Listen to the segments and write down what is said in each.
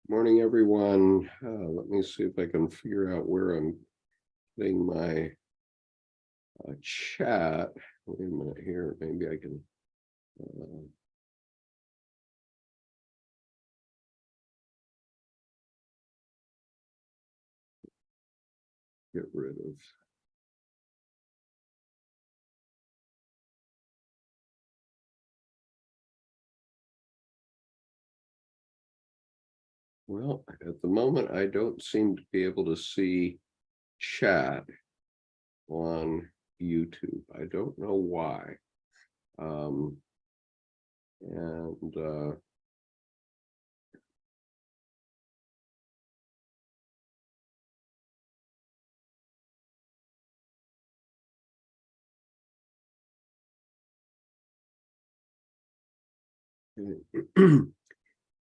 Morning, everyone. Let me see if I can figure out where I'm putting my chat. Wait a minute here. Maybe I can. Get rid of. Well, at the moment, I don't seem to be able to see chat on YouTube. I don't know why. And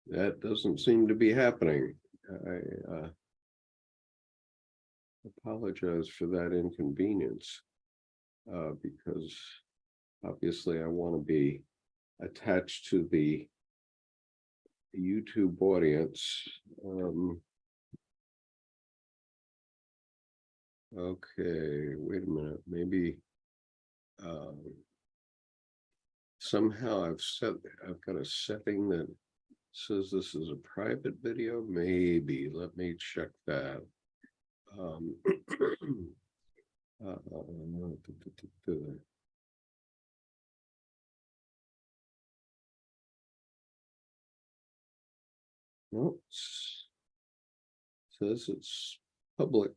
that doesn't seem to be happening. I apologize for that inconvenience because obviously I want to be attached to the YouTube audience. Okay, wait a minute. Maybe somehow I've got a setting that says this is a private video. Maybe let me check that. Well, says it's public,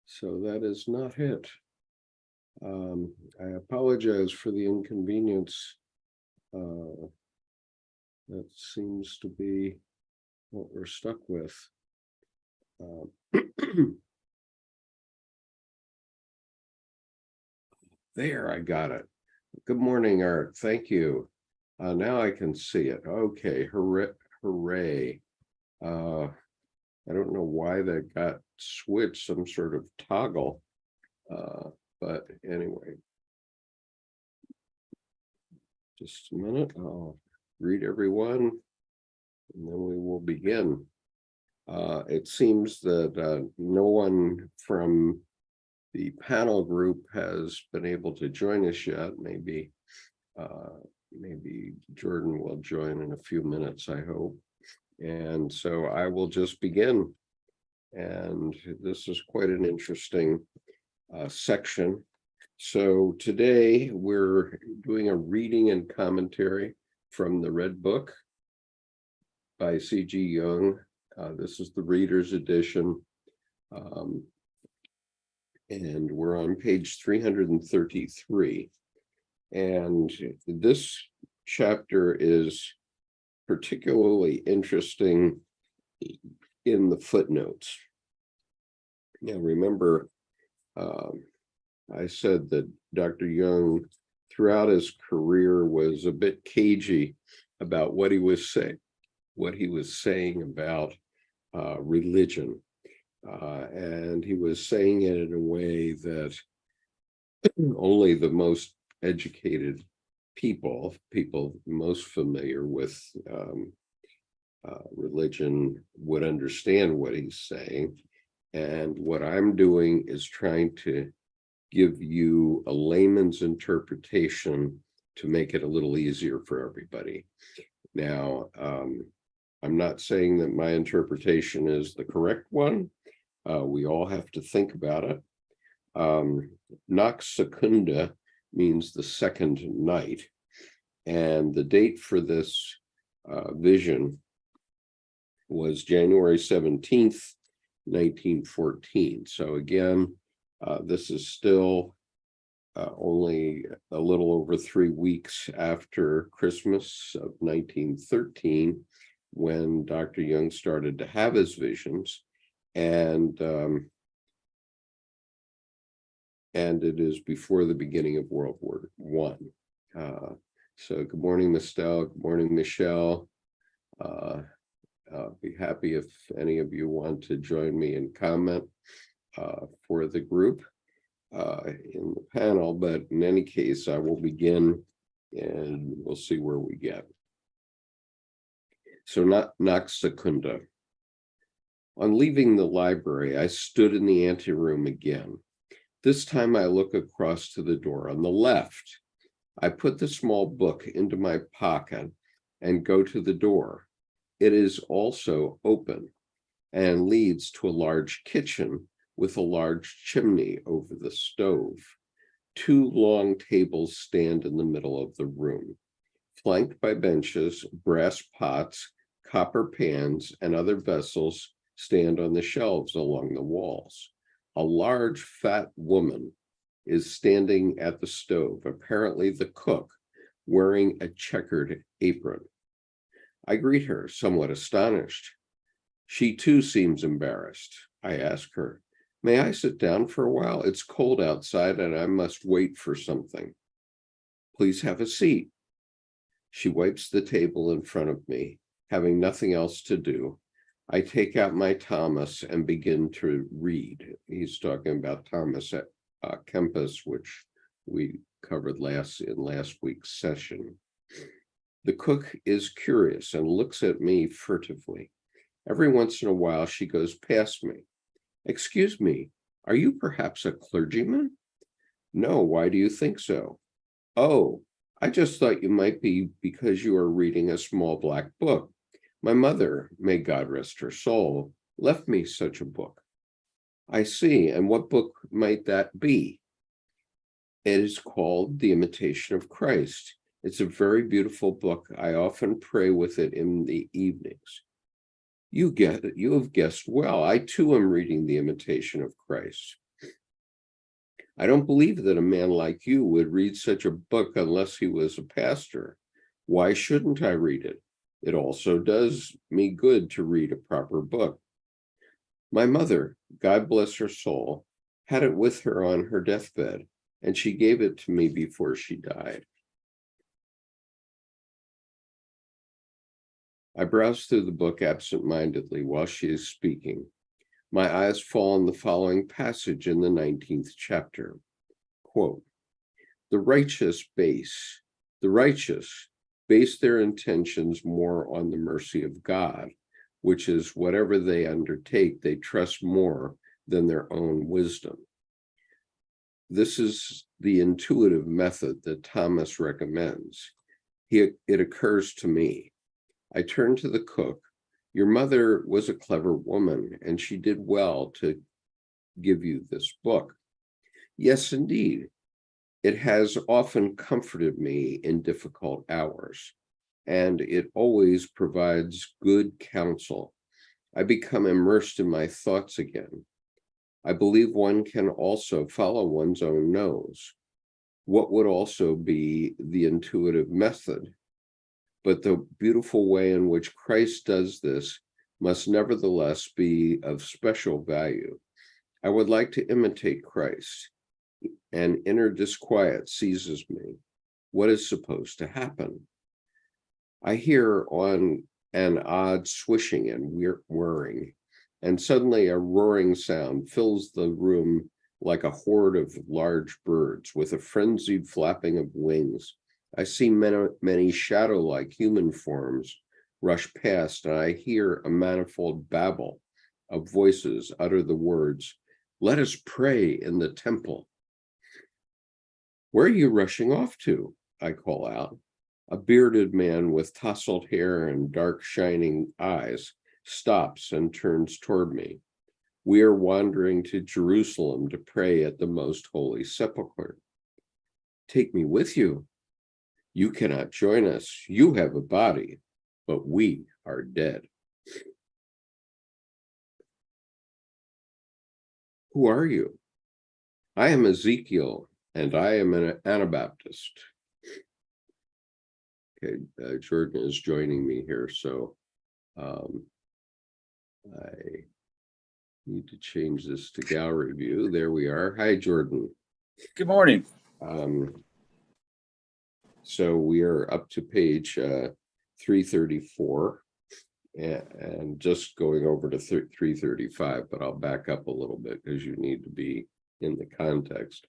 so that is not it. I apologize for the inconvenience. That seems to be what we're stuck with. There, I got it. Good morning, Art. Thank you. Now I can see it. Okay, hooray. I don't know why that got switched, some sort of toggle. But anyway, just a minute. I'll greet everyone, and then we will begin. It seems that no one from the panel group has been able to join us yet. Maybe Jordan will join in a few minutes, I hope. And so I will just begin. And this is quite an interesting section. So today we're doing a reading and commentary from the Red Book by C.G. Jung. This is the reader's edition. And we're on page 333. And this chapter is particularly interesting in the footnotes. Now, remember, I said that Dr. Jung, throughout his career, was a bit cagey about what he was saying about religion. And he was saying it in a way that only the most educated people most familiar with religion would understand what he's saying. And what I'm doing is trying to give you a layman's interpretation to make it a little easier for everybody. Now, I'm not saying that my interpretation is the correct one. We all have to think about it. Nox Secunda means the second night. And the date for this vision was January 17th, 1914. So again, this is still only a little over 3 weeks after Christmas of 1913, when Dr. Jung started to have his visions. And it is before the beginning of World War I. So good morning, Mistel. Good morning, Michelle. I'll be happy if any of you want to join me and comment for the group in the panel. But in any case, I will begin and we'll see where we get. So Nox Secunda. On leaving the library, I stood in the anteroom again. This time I look across to the door on the left. I put the small book into my pocket and go to the door. It is also open and leads to a large kitchen with a large chimney over the stove. 2 long tables stand in the middle of the room, flanked by benches. Brass pots, copper pans, and other vessels stand on the shelves along the walls. A large, fat woman is standing at the stove, apparently the cook, wearing a checkered apron. I greet her, somewhat astonished. She too seems embarrassed. I ask her, "May I sit down for a while? It's cold outside and I must wait for something." "Please have a seat." She wipes the table in front of me. Having nothing else to do, I take out my Thomas and begin to read. He's talking about Thomas at Kempis, which we covered in last week's session. The cook is curious and looks at me furtively. Every once in a while, she goes past me. "Excuse me, are you perhaps a clergyman?" "No, why do you think so?" "Oh, I just thought you might be because you are reading a small black book. My mother, may God rest her soul, left me such a book." "I see, and what book might that be?" "It is called The Imitation of Christ. It's a very beautiful book. I often pray with it in the evenings." You have guessed well. I too am reading The Imitation of Christ." "I don't believe that a man like you would read such a book unless he was a pastor. Why shouldn't I read it? It also does me good to read a proper book. My mother, God bless her soul, had it with her on her deathbed, and she gave it to me before she died." I browse through the book absent-mindedly while she is speaking. My eyes fall on the following passage in the 19th chapter. Quote, The righteous base their intentions more on the mercy of God, which is whatever they undertake, they trust more than their own wisdom. This is the intuitive method that Thomas recommends. It occurs to me. I turn to the cook. "Your mother was a clever woman, and she did well to give you this book." "Yes, indeed. It has often comforted me in difficult hours, and it always provides good counsel. I become immersed in my thoughts again. I believe one can also follow one's own nose. What would also be the intuitive method? But the beautiful way in which Christ does this must nevertheless be of special value. I would like to imitate Christ. An inner disquiet seizes me. What is supposed to happen? I hear on an odd swishing and whirring, and suddenly a roaring sound fills the room like a horde of large birds with a frenzied flapping of wings. I see many shadow-like human forms rush past, and I hear a manifold babble of voices utter the words, "Let us pray in the temple." "Where are you rushing off to?" I call out. A bearded man with tousled hair and dark shining eyes stops and turns toward me. "We are wandering to Jerusalem to pray at the most holy sepulchre." "Take me with you." "You cannot join us. You have a body, but we are dead." "Who are you?" "I am Ezekiel, and I am an Anabaptist." Okay, Jordan is joining me here, so I need to change this to gallery view. There we are. Hi, Jordan. Good morning. So we are up to page 334 and just going over to 335, but I'll back up a little bit because you need to be in the context.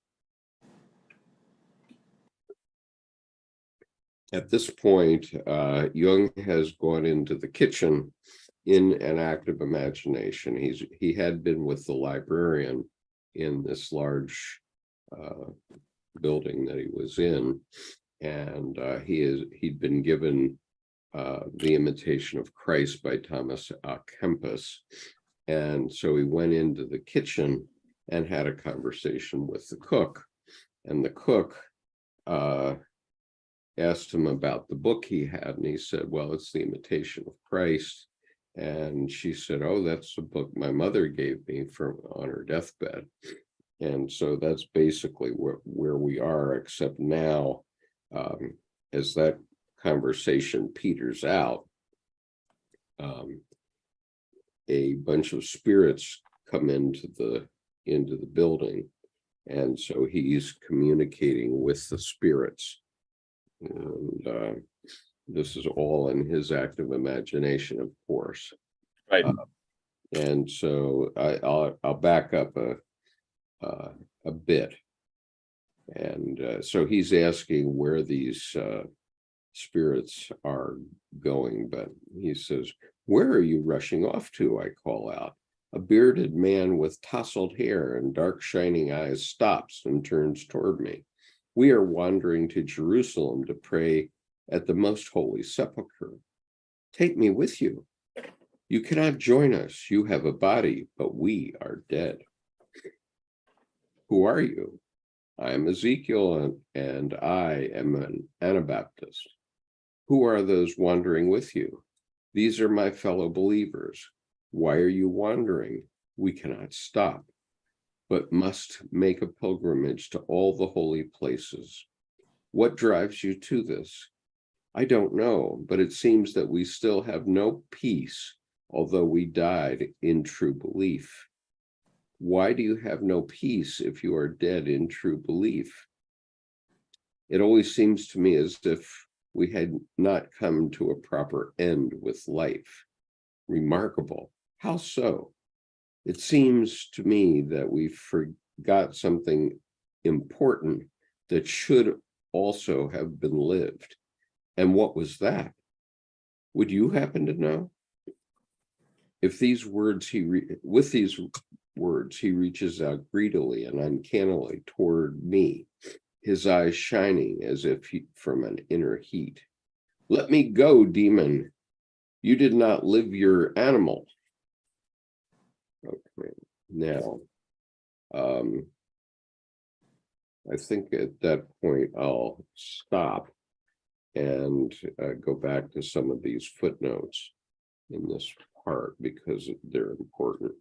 At this point, Jung has gone into the kitchen in an active imagination. He had been with the librarian in this large building that he was in, and he'd been given The Imitation of Christ by Thomas à Kempis, and so he went into the kitchen and had a conversation with the cook, and the cook asked him about the book he had, and he said, well, it's The Imitation of Christ. And she said, oh, that's the book my mother gave me on her deathbed. And so that's basically where we are, except now, as that conversation peters out, a bunch of spirits come into the building, and so he's communicating with the spirits, and this is all in his active imagination, of course. Right. And so I'll back up a bit, and so he's asking where these spirits are going, but he says, where are you rushing off to? I call out. A bearded man with tousled hair and dark shining eyes stops and turns toward me. We are wandering to Jerusalem to pray at the most holy sepulchre. Take me with you. You cannot join us. You have a body, but we are dead. Who are you? I am Ezekiel, and I am an Anabaptist. Who are those wandering with you? These are my fellow believers. Why are you wandering? We cannot stop, but must make a pilgrimage to all the holy places. What drives you to this? I don't know, but it seems that we still have no peace, although we died in true belief. Why do you have no peace if you are dead in true belief? It always seems to me as if we had not come to a proper end with life. Remarkable. How so? It seems to me that we forgot something important that should also have been lived. And what was that? Would you happen to know? With these words, he reaches out greedily and uncannily toward me, his eyes shining as if from an inner heat. Let me go, demon. You did not live your animal. Okay, now, I think at that point I'll stop and go back to some of these footnotes in this part because they're important.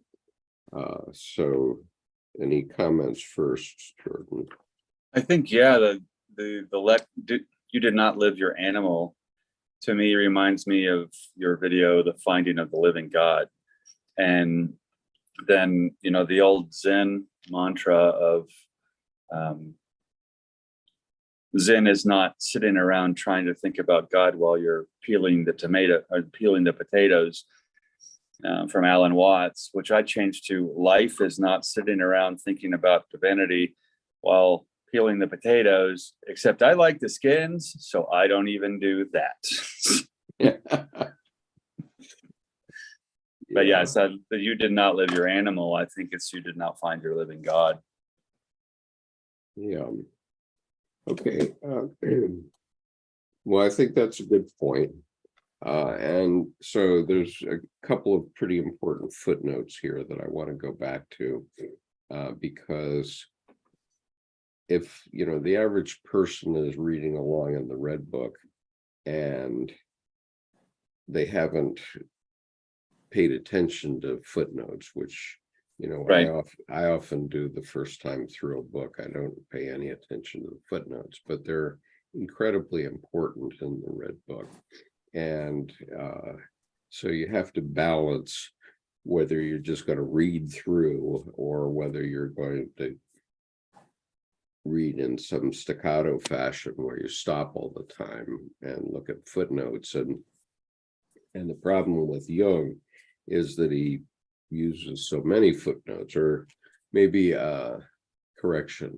So any comments first, Jordan? I think, yeah, you did not live your animal, to me reminds me of your video, The Finding of the Living God. And then, the old Zen mantra of Zen is not sitting around trying to think about God while you're peeling the potatoes, from Alan Watts, which I changed to life is not sitting around thinking about divinity while peeling the potatoes, except I like the skins, so I don't even do that. But yeah, so that you did not live your animal. I think it's you did not find your living God. Yeah. Okay. Well, I think that's a good point. And so there's a couple of pretty important footnotes here that I want to go back to, because if, the average person is reading along in the Red Book and they haven't paid attention to footnotes, which, Right. I often do the first time through a book. I don't pay any attention to the footnotes, but they're incredibly important in the Red Book. And so you have to balance whether you're just going to read through or whether you're going to read in some staccato fashion where you stop all the time and look at footnotes. And the problem with Jung is that he uses so many footnotes, or maybe correction.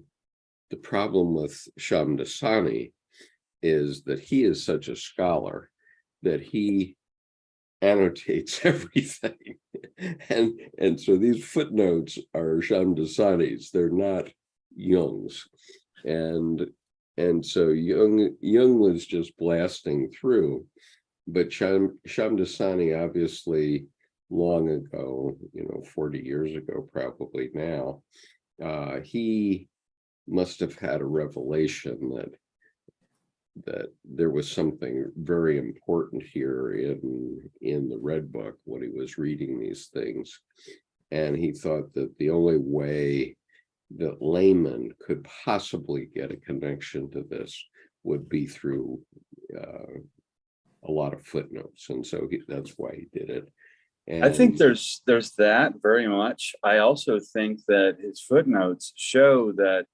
The problem with Shamdasani is that he is such a scholar that he annotates everything. And so these footnotes are Shamdasani's, they're not Jung's. And so Jung was just blasting through, but Shamdasani obviously long ago, 40 years ago, probably now, he must have had a revelation that there was something very important here in the Red Book when he was reading these things. And he thought that the only way that laymen could possibly get a connection to this would be through a lot of footnotes. And so that's why he did it. And I think there's that very much. I also think that his footnotes show that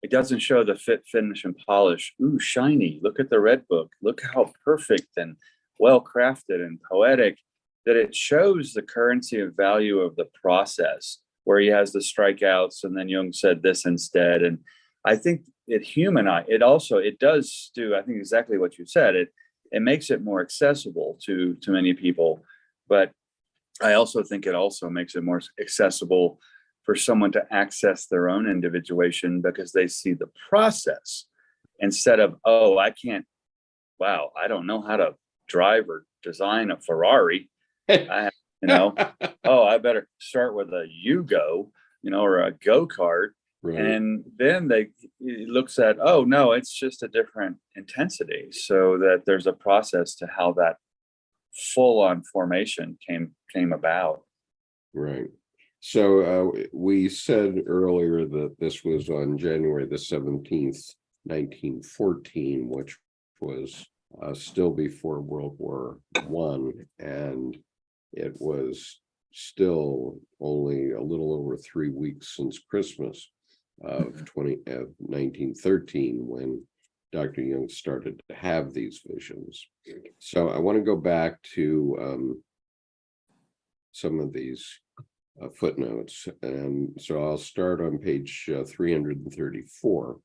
it doesn't show the fit, finish, and polish. Ooh, shiny. Look at the Red Book. Look how perfect and well crafted and poetic. That it shows the currency of value of the process, where he has the strikeouts, and then Jung said this instead. And I think it does do, I think, exactly what you said. It makes it more accessible to many people. But I also think it also makes it more accessible for someone to access their own individuation, because they see the process instead of, I don't know how to drive or design a Ferrari. I better start with a Yugo, or a go-kart. right. And then it looks at, no, it's just a different intensity. So that there's a process to how that full-on formation came about. Right. So we said earlier that this was on January the 17th, 1914, which was still before World War I, and it was still only a little over 3 weeks since Christmas of 1913, when Dr. Jung started to have these visions. So I want to go back to some of these footnotes. And so I'll start on page 334.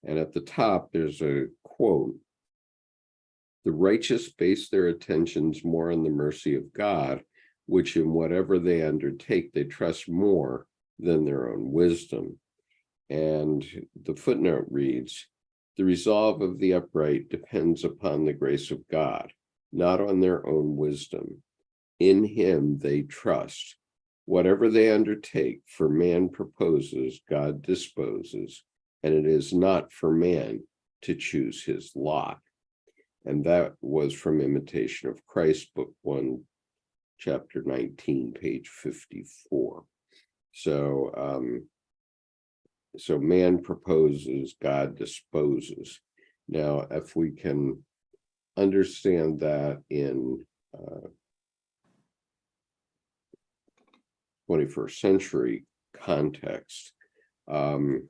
And at the top, there's a quote: "The righteous base their attentions more on the mercy of God, which in whatever they undertake, they trust more than their own wisdom." And the footnote reads, "The resolve of the upright depends upon the grace of God, not on their own wisdom. In him they trust. Whatever they undertake, for man proposes, God disposes, and it is not for man to choose his lot." And that was from Imitation of Christ, Book 1, Chapter 19, page 54. So man proposes, God disposes. Now, if we can understand that in 21st century context, and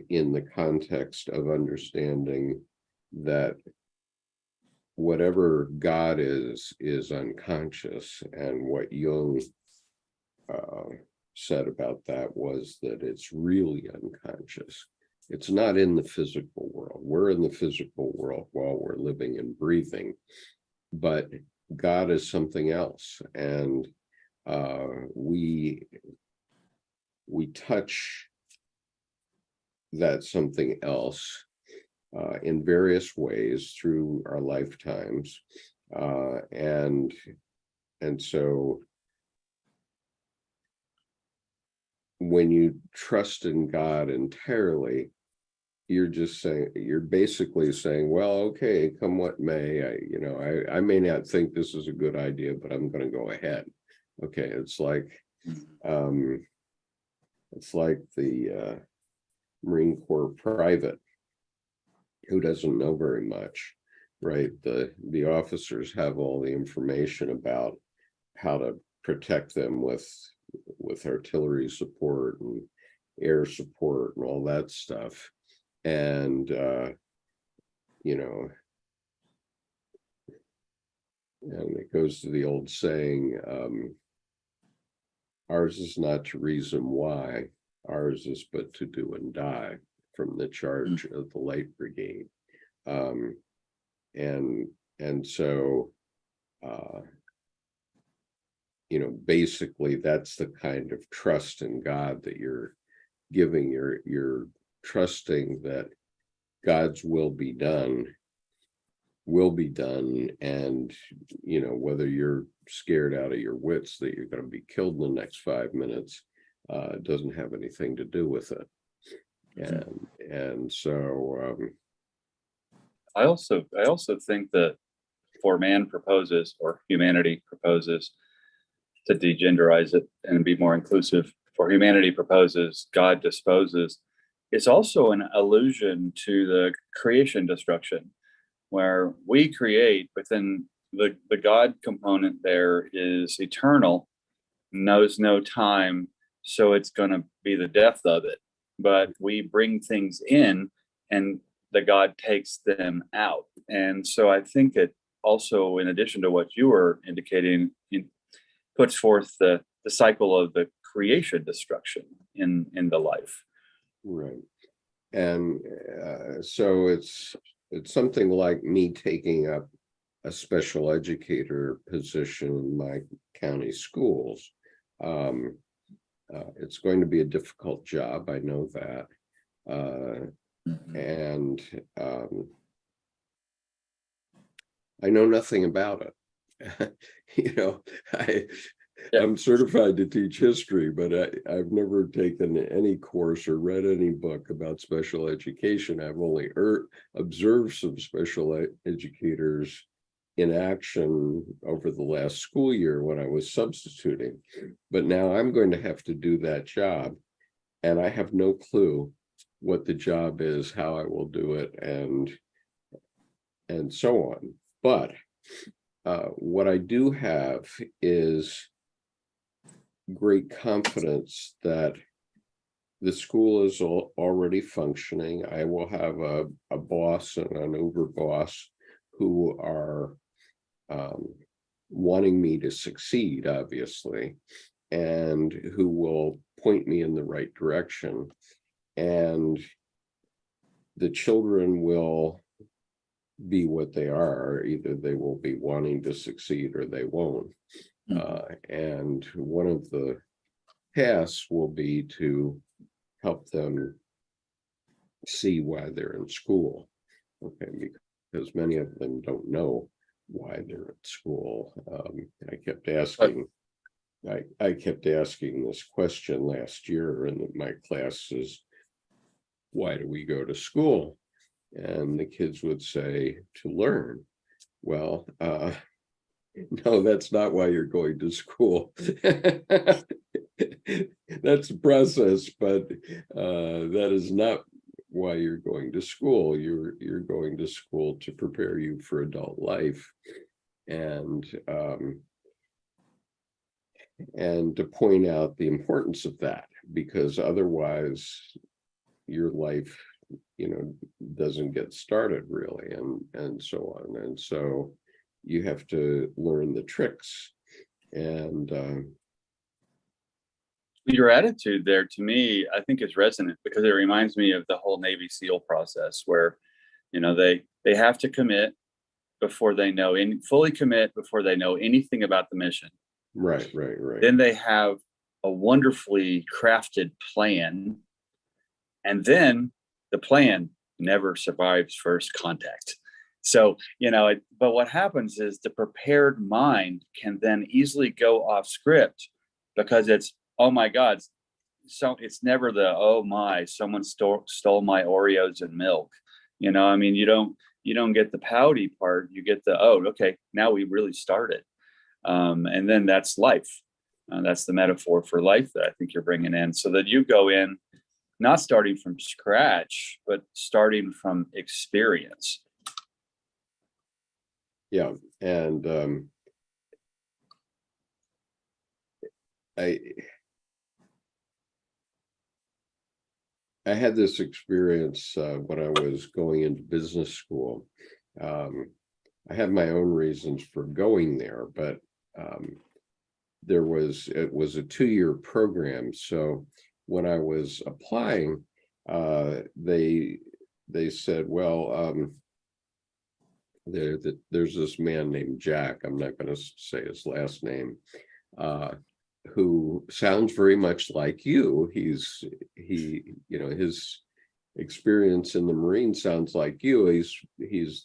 in the context of understanding that whatever God is unconscious, and what Jung said about that was that it's really unconscious. It's not in the physical world. We're in the physical world while we're living and breathing, but God is something else. And we touch that something else in various ways through our lifetimes, and so when you trust in God entirely, you're basically saying, well, okay, come what may. I may not think this is a good idea, but I'm going to go ahead. Okay, it's like the Marine Corps private who doesn't know very much, right? The officers have all the information about how to protect them with artillery support and air support and all that stuff. And and it goes to the old saying, ours is not to reason why, ours is but to do and die, from the charge of the Light Brigade. And so basically that's the kind of trust in God that you're giving. You're trusting that God's will be done, and whether you're scared out of your wits that you're going to be killed in the next 5 minutes doesn't have anything to do with it. And so I also think that for man proposes, or humanity proposes, to degenderize it and be more inclusive, for humanity proposes, God disposes, it's also an allusion to the creation destruction, where we create, but then the God component there is eternal, knows no time, so it's going to be the death of it. But we bring things in, and the God takes them out. And so I think it also, in addition to what you were indicating, it puts forth the cycle of the creation destruction in the life. right. And so it's something like me taking up a special educator position in my county schools. It's going to be a difficult job, I know that. And I know nothing about it. I'm certified to teach history, but I've never taken any course or read any book about special education. I've only observed some special educators in action over the last school year when I was substituting. But now I'm going to have to do that job, and I have no clue what the job is, how I will do it, and so on. But what I do have is great confidence that the school is already functioning. I will have a boss and an over boss who are wanting me to succeed, obviously, and who will point me in the right direction. And the children will be what they are. Either they will be wanting to succeed or they won't. And one of the tasks will be to help them see why they're in school. Okay, because many of them don't know why they're at school. I kept asking this question last year in my classes: why do we go to school? And the kids would say, to learn. Well, no, that's not why you're going to school. That's a process, but that is not why you're going to school. You're going to school to prepare you for adult life, and to point out the importance of that, because otherwise your life doesn't get started really, and so on. And so you have to learn the tricks. And your attitude there, to me, I think is resonant, because it reminds me of the whole Navy SEAL process, where they have to commit before they know, fully commit before they know anything about the mission. Right. Then they have a wonderfully crafted plan, and then the plan never survives first contact. So, but what happens is the prepared mind can then easily go off script, because it's, oh my God. So it's never the, oh my, someone stole my Oreos and milk. You don't get the pouty part. You get the, oh, okay, now we really started. And then that's life. That's the metaphor for life that I think you're bringing in, so that you go in not starting from scratch, but starting from experience. Yeah. And I had this experience when I was going into business school. I had my own reasons for going there, but it was a 2-year program. So when I was applying, they said, well, there's this man named Jack, I'm not going to say his last name, who sounds very much like you. His experience in the Marine sounds like you. He's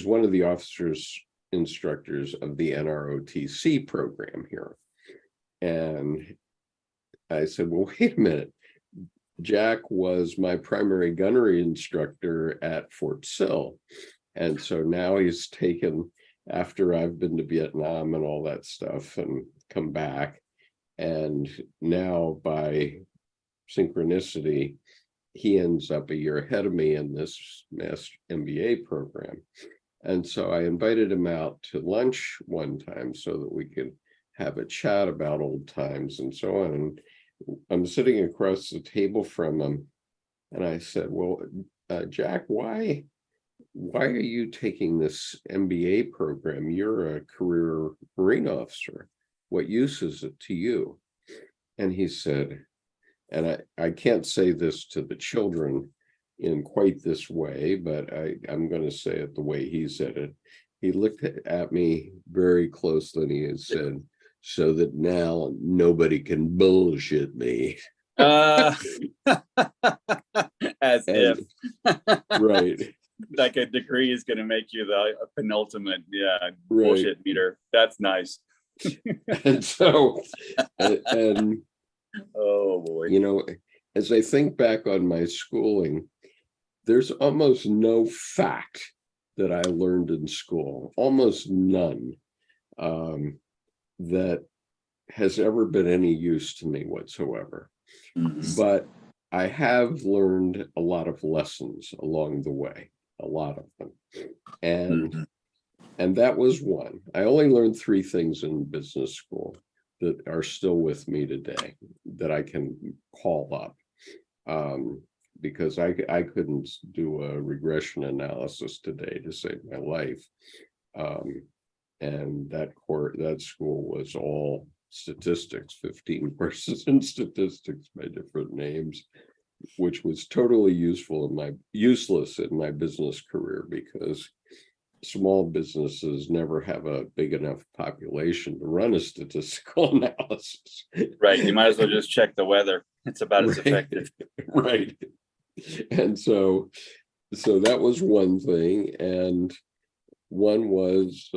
one of the officers instructors of the NROTC program here. And I said, well, wait a minute. Jack was my primary gunnery instructor at Fort Sill. And so now he's taken, after I've been to Vietnam and all that stuff and come back, and now by synchronicity, he ends up a year ahead of me in this Master MBA program. And so I invited him out to lunch one time so that we could have a chat about old times and so on. And I'm sitting across the table from him, and I said, well, Jack, why are you taking this MBA program? You're a career Marine officer. What use is it to you? And he said, and I can't say this to the children in quite this way, but I'm going to say it the way he said it. He looked at me very closely and he said, so that now nobody can bullshit me. As if. Right. Like a degree is going to make you the penultimate right. bullshit meter. That's nice. And so, and oh boy. As I think back on my schooling, there's almost no fact that I learned in school, almost none, that has ever been any use to me whatsoever. Mm-hmm. But I have learned a lot of lessons along the way, a lot of them. And that was one. I only learned 3 things in business school that are still with me today that I can call up. Because I couldn't do a regression analysis today to save my life. And that school was all statistics, 15 courses in statistics by different names, which was totally useless in my business career, because small businesses never have a big enough population to run a statistical analysis. Right. You might as well just check the weather. It's about as effective. Right. And so that was one thing. And one was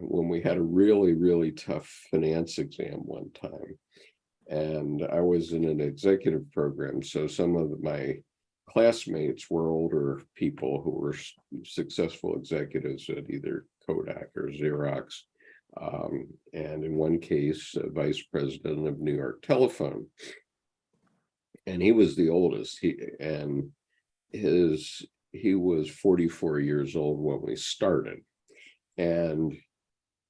when we had a really, really tough finance exam one time. And I was in an executive program. So some of my classmates were older people who were successful executives at either Kodak or Xerox. And in one case, a vice president of New York Telephone. And he was the oldest. He was 44 years old when we started. And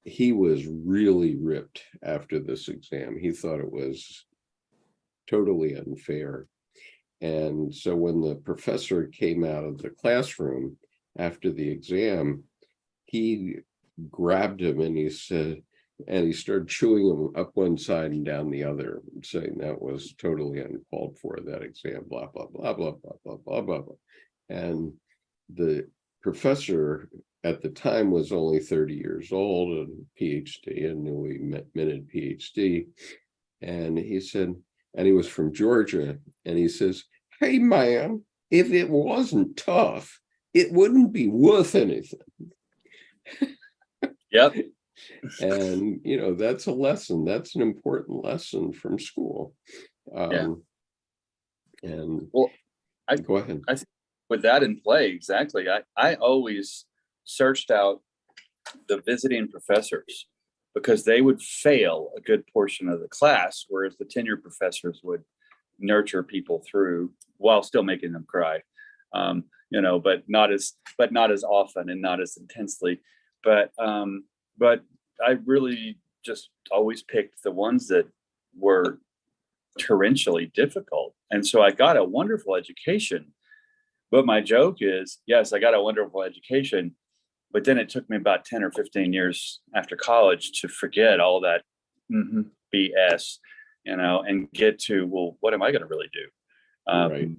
he was really ripped after this exam. He thought it was totally unfair. And so when the professor came out of the classroom after the exam, he grabbed him and he said, and he started chewing him up one side and down the other, saying that was totally uncalled for, that exam, blah, blah, blah, blah, blah, blah, blah, blah, blah. And the professor at the time was only 30 years old, and PhD, a newly minted PhD. And he said, and he was from Georgia, and he says, hey, man, if it wasn't tough, it wouldn't be worth anything. Yep. And, that's a lesson. That's an important lesson from school. Yeah. And well, go ahead. I think with that in play, exactly. I always searched out the visiting professors because they would fail a good portion of the class, whereas the tenured professors would nurture people through while still making them cry. But not as often and not as intensely. But I really just always picked the ones that were torrentially difficult. And so I got a wonderful education. But my joke is, yes, I got a wonderful education, but then it took me about 10 or 15 years after college to forget all that BS, and get to, well, what am I going to really do? Right.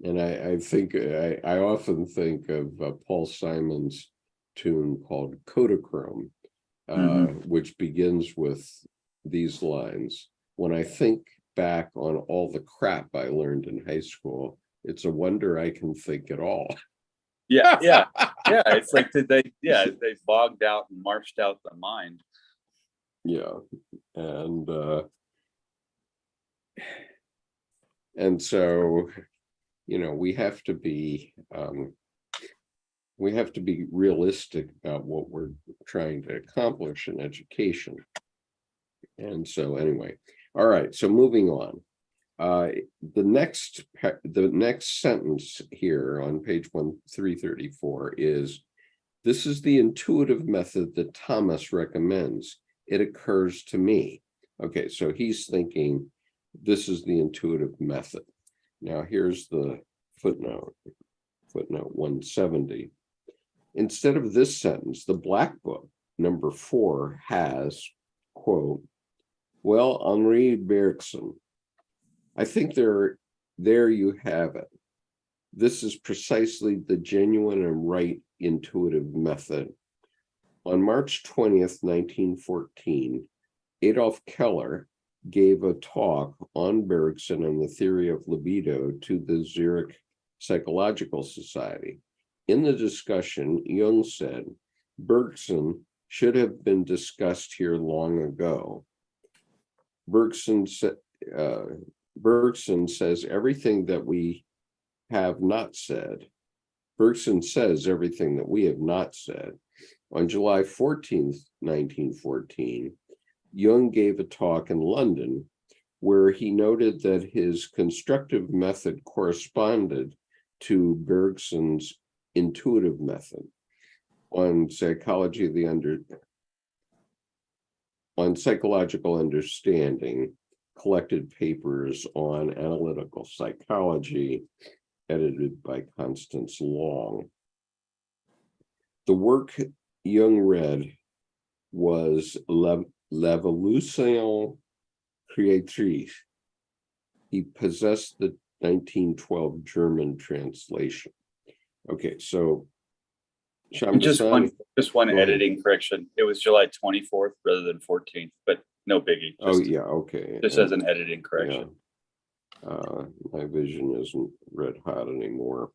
And I think I often think of Paul Simon's tune called Kodachrome, which begins with these lines. When I think back on all the crap I learned in high school, it's a wonder I can think at all. Yeah. It's like they bogged out and marched out the mind. Yeah. And so, we have to be realistic about what we're trying to accomplish in education. And so anyway, all right, so moving on. The next sentence here on page 334 is, this is the intuitive method that Thomas recommends. It occurs to me. Okay, so he's thinking this is the intuitive method. Now here's the footnote 170. Instead of this sentence, the Black Book, number 4, has, quote, well, Henri Bergson, I think there you have it. This is precisely the genuine and right intuitive method. On March 20th, 1914, Adolf Keller gave a talk on Bergson and the theory of libido to the Zurich Psychological Society. In the discussion, Jung said, Bergson should have been discussed here long ago. Bergson says everything that we have not said. Bergson says everything that we have not said. On July 14th, 1914, Jung gave a talk in London where he noted that his constructive method corresponded to Bergson's intuitive method on psychological understanding, collected papers on analytical psychology, edited by Constance Long. The work Jung read was L'Evolution Créatrice. He possessed the 1912 German translation. Okay, so Just one editing correction. It was July 24th rather than 14th, but no biggie. Okay. Just as an editing correction. Yeah. My vision isn't red hot anymore.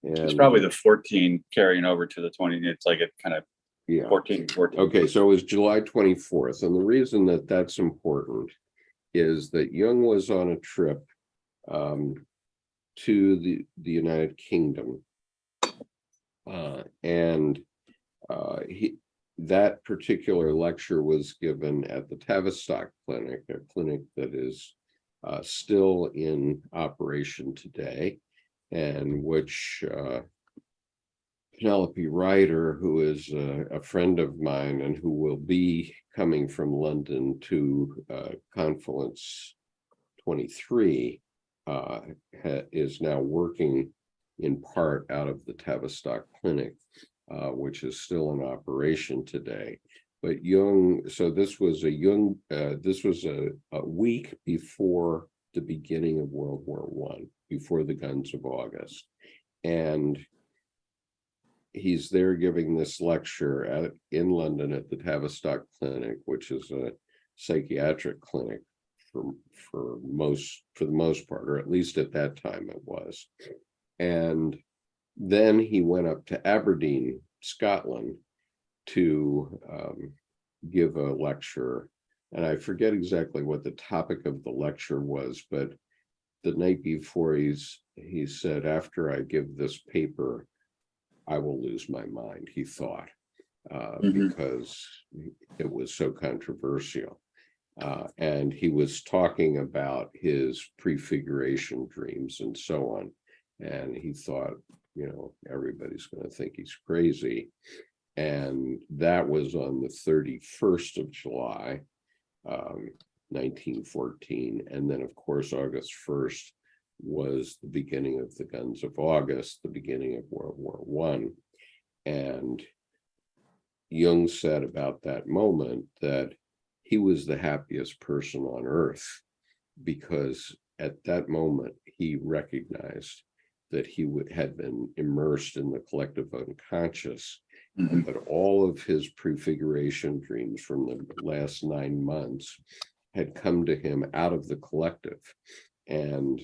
It's probably the 14 carrying over to the 20. It's like it kind of 14. Okay, so it was July 24th. And the reason that that's important is that Jung was on a trip to the United Kingdom. That particular lecture was given at the Tavistock Clinic, a clinic that is still in operation today, and which Penelope Ryder, who is a friend of mine and who will be coming from London to Conference 23, is now working in part out of the Tavistock Clinic, which is still in operation today. But Jung, so this was a week before the beginning of World War I, before the Guns of August. And he's there giving this lecture in London at the Tavistock Clinic, which is a psychiatric clinic for the most part, or at least at that time it was. And then he went up to Aberdeen, Scotland, to give a lecture. And I forget exactly what the topic of the lecture was, but the night before he said, after I give this paper, I will lose my mind, he thought, because it was so controversial. And he was talking about his prefiguration dreams and so on. And he thought, everybody's going to think he's crazy. And that was on the 31st of July, 1914. And then, of course, August 1st was the beginning of the Guns of August, the beginning of World War I. And Jung said about that moment that he was the happiest person on earth because at that moment, he recognized that he had been immersed in the collective unconscious, but all of his prefiguration dreams from the last 9 months had come to him out of the collective. And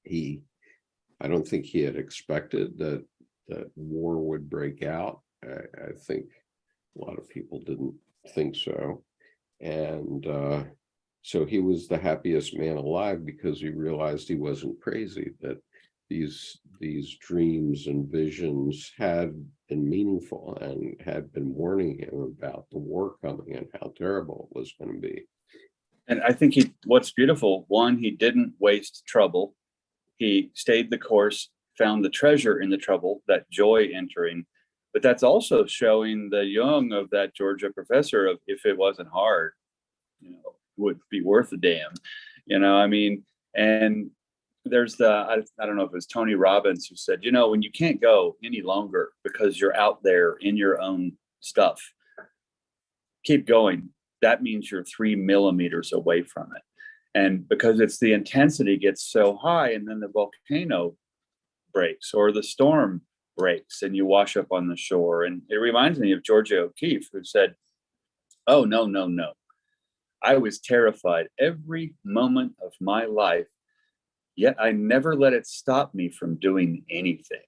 I don't think he had expected that war would break out. I think a lot of people didn't think so. And so he was the happiest man alive because he realized he wasn't crazy, that these dreams and visions had been meaningful and had been warning him about the war coming and how terrible it was going to be. And I think what's beautiful, one, he didn't waste trouble. He stayed the course, found the treasure in the trouble, that joy entering. But that's also showing the Jung of that Georgia professor of, if it wasn't hard, would be worth a damn. I mean, and there's I don't know if it was Tony Robbins who said, when you can't go any longer because you're out there in your own stuff, keep going. That means you're 3 millimeters away from it. And because it's the intensity gets so high, and then the volcano breaks or the storm breaks and you wash up on the shore. And it reminds me of Georgia O'Keeffe, who said, "Oh, no. I was terrified every moment of my life, yet I never let it stop me from doing anything."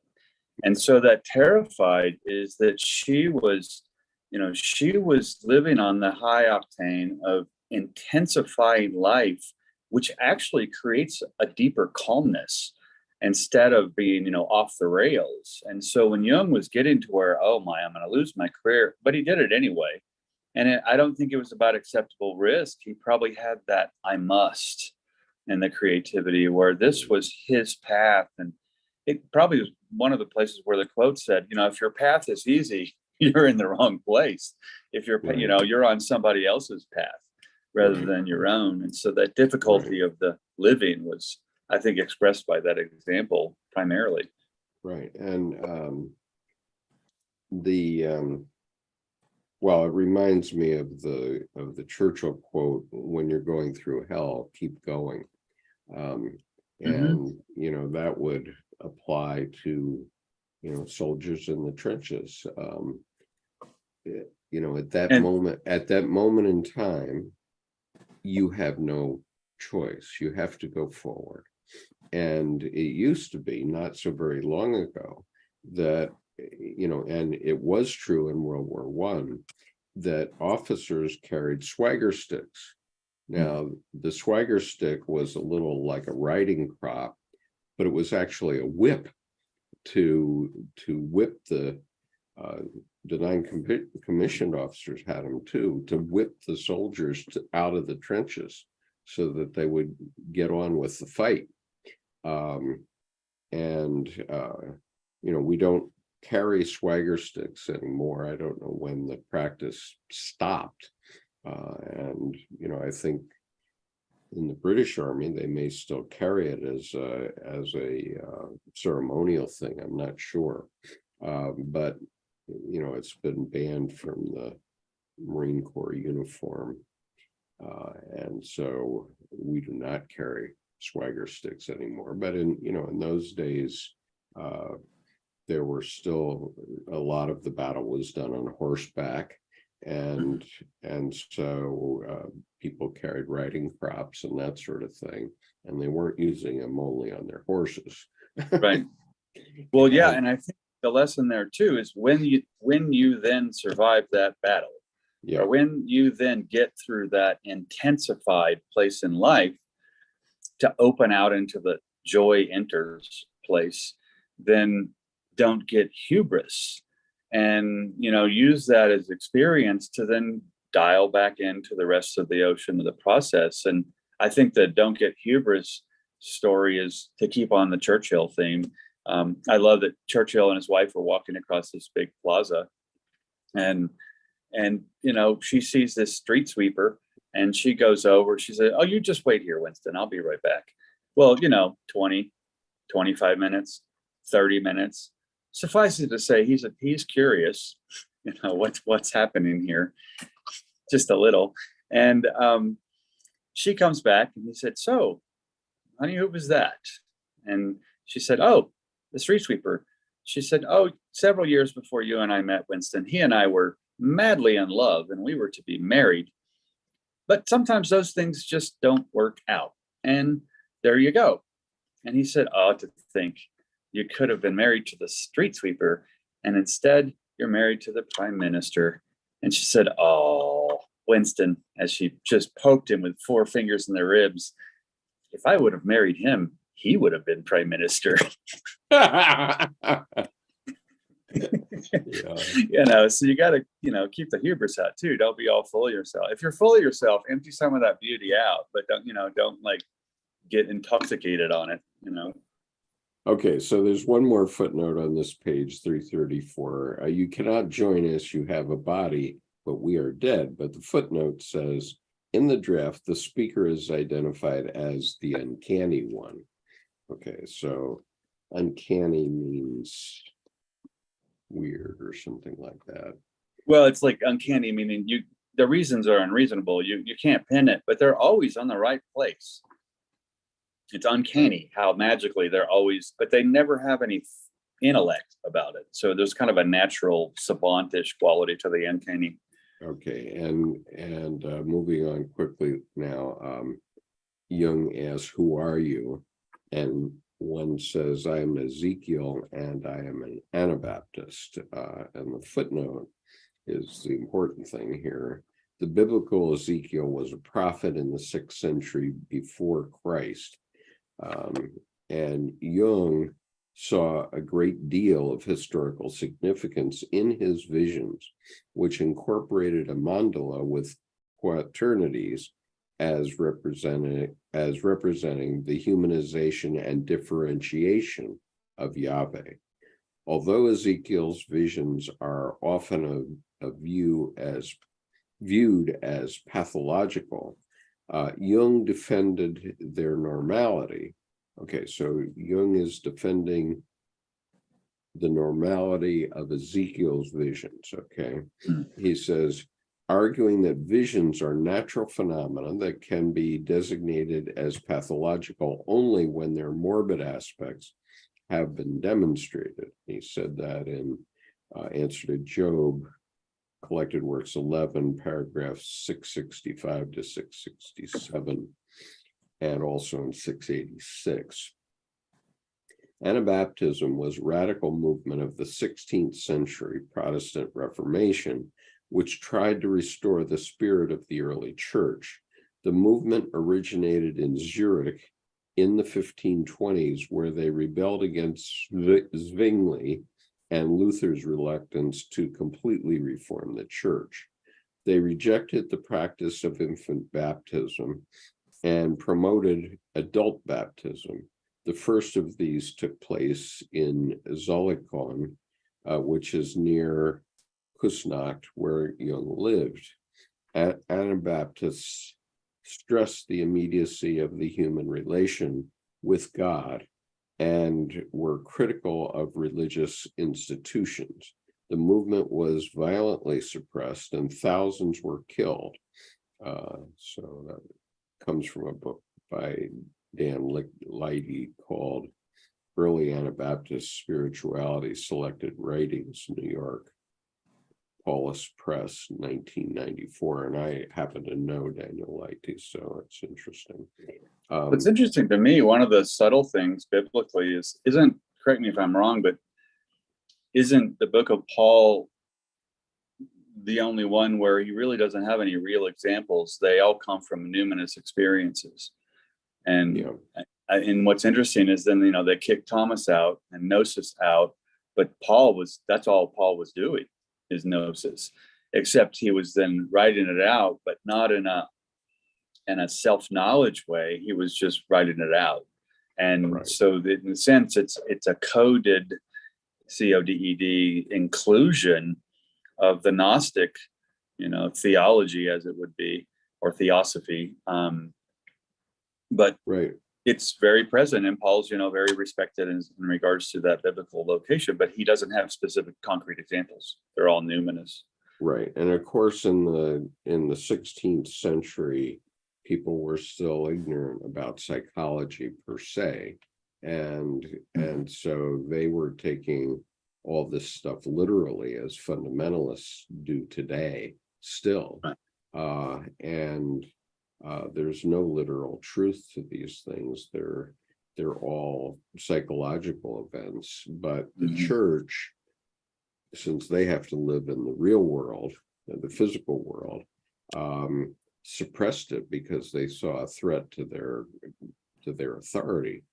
And so that terrified is that she was living on the high octane of intensifying life, which actually creates a deeper calmness instead of being, off the rails. And so when Jung was getting to where, I'm going to lose my career, but he did it anyway. And I don't think it was about acceptable risk. He probably had that I must and the creativity where this was his path. And it probably was one of the places where the quote said, if your path is easy, you're in the wrong place. If you're, you're on somebody else's path rather than your own. And so that difficulty of the living was, I think, expressed by that example primarily. Right. And well, it reminds me of the Churchill quote, "When you're going through hell, keep going." And that would apply to soldiers in the trenches. At that moment in time, you have no choice. You have to go forward. And it used to be, not so very long ago, that and it was true in World War I, that officers carried swagger sticks. Now, the swagger stick was a little like a riding crop, but it was actually a whip to whip the non-commissioned officers had them too, to whip the soldiers out of the trenches so that they would get on with the fight. We don't carry swagger sticks anymore. I don't know when the practice stopped. I think in the British Army, they may still carry it as a ceremonial thing. I'm not sure. But it's been banned from the Marine Corps uniform. And so we do not carry swagger sticks anymore. But in those days, there were still a lot of the battle was done on horseback. And so people carried riding crops and that sort of thing. And they weren't using them only on their horses. Right. Well, yeah. And I think the lesson there too is when you then survive that battle, or when you then get through that intensified place in life to open out into the joy enters place, then don't get hubris and use that as experience to then dial back into the rest of the ocean of the process. And I think the don't get hubris story is to keep on the Churchill theme. I love that Churchill and his wife were walking across this big plaza, and she sees this street sweeper, and she goes over. She said, "Oh, you just wait here, Winston. I'll be right back." Well, 20, 25 minutes, 30 minutes. Suffice it to say, he's curious, what's happening here, just a little. And she comes back, and he said, "So, honey, who was that? And she said, oh, the street sweeper. She said, oh, several years before you and I met, Winston, he and I were madly in love and we were to be married. But sometimes those things just don't work out. And there you go. And he said, oh, to think you could have been married to the street sweeper and instead you're married to the prime minister. And she said, oh, Winston, as she just poked him with 4 fingers in the ribs, if I would have married him, he would have been prime minister. Yeah. So you got to, keep the hubris out too. Don't be all full of yourself. If you're full of yourself, empty some of that beauty out, but don't like get intoxicated on it, Okay, so there's one more footnote on this page 334. You cannot join us, you have a body, but we are dead. But the footnote says, in the draft, the speaker is identified as the uncanny one. Okay, so uncanny means weird or something like that. Well, it's like uncanny, meaning the reasons are unreasonable. You can't pin it, but they're always on the right place. It's uncanny how magically they're always, but they never have any intellect about it. So there's kind of a natural savantish quality to the uncanny. Okay, and moving on quickly now, Jung asks, who are you? And one says, I am Ezekiel and I am an Anabaptist. And the footnote is the important thing here. The biblical Ezekiel was a prophet in the 6th century before Christ. And Jung saw a great deal of historical significance in his visions, which incorporated a mandala with quaternities as representing the humanization and differentiation of Yahweh. Although Ezekiel's visions are often viewed as pathological, Jung defended their normality. Okay, so Jung is defending the normality of Ezekiel's visions, okay? He says, arguing that visions are natural phenomena that can be designated as pathological only when their morbid aspects have been demonstrated. He said that in Answer to Job, Collected Works 11, paragraphs 665 to 667, and also in 686. Anabaptism was a radical movement of the 16th century Protestant Reformation, which tried to restore the spirit of the early church. The movement originated in Zurich in the 1520s, where they rebelled against Zwingli and Luther's reluctance to completely reform the church. They rejected the practice of infant baptism and promoted adult baptism. The first of these took place in Zollikon, which is near Kusnacht, where Jung lived. Anabaptists stressed the immediacy of the human relation with God and were critical of religious institutions. The movement was violently suppressed and thousands were killed. So that comes from a book by Dan Leidy called Early Anabaptist Spirituality, Selected Writings, New York, Paulus Press, 1994. And I happen to know Daniel Leidy, so it's interesting. What's interesting to me, one of the subtle things biblically isn't, correct me if I'm wrong, but isn't the book of Paul the only one where he really doesn't have any real examples? They all come from numinous experiences. And and what's interesting is then, they kicked Thomas out and Gnosis out, but that's all Paul was doing is Gnosis, except he was then writing it out, but not in a self-knowledge way. He was just writing it out. And so in a sense, it's a coded CODED inclusion of the Gnostic, theology, as it would be, or theosophy. But it's very present, and Paul's, very respected in regards to that biblical location, but he doesn't have specific concrete examples. They're all numinous. Right. And of course, in the 16th century, people were still ignorant about psychology per se. And so they were taking all this stuff literally, as fundamentalists do today still. And there's no literal truth to these things. They're all psychological events, but the church, since they have to live in the real world, the physical world, suppressed it because they saw a threat to their authority.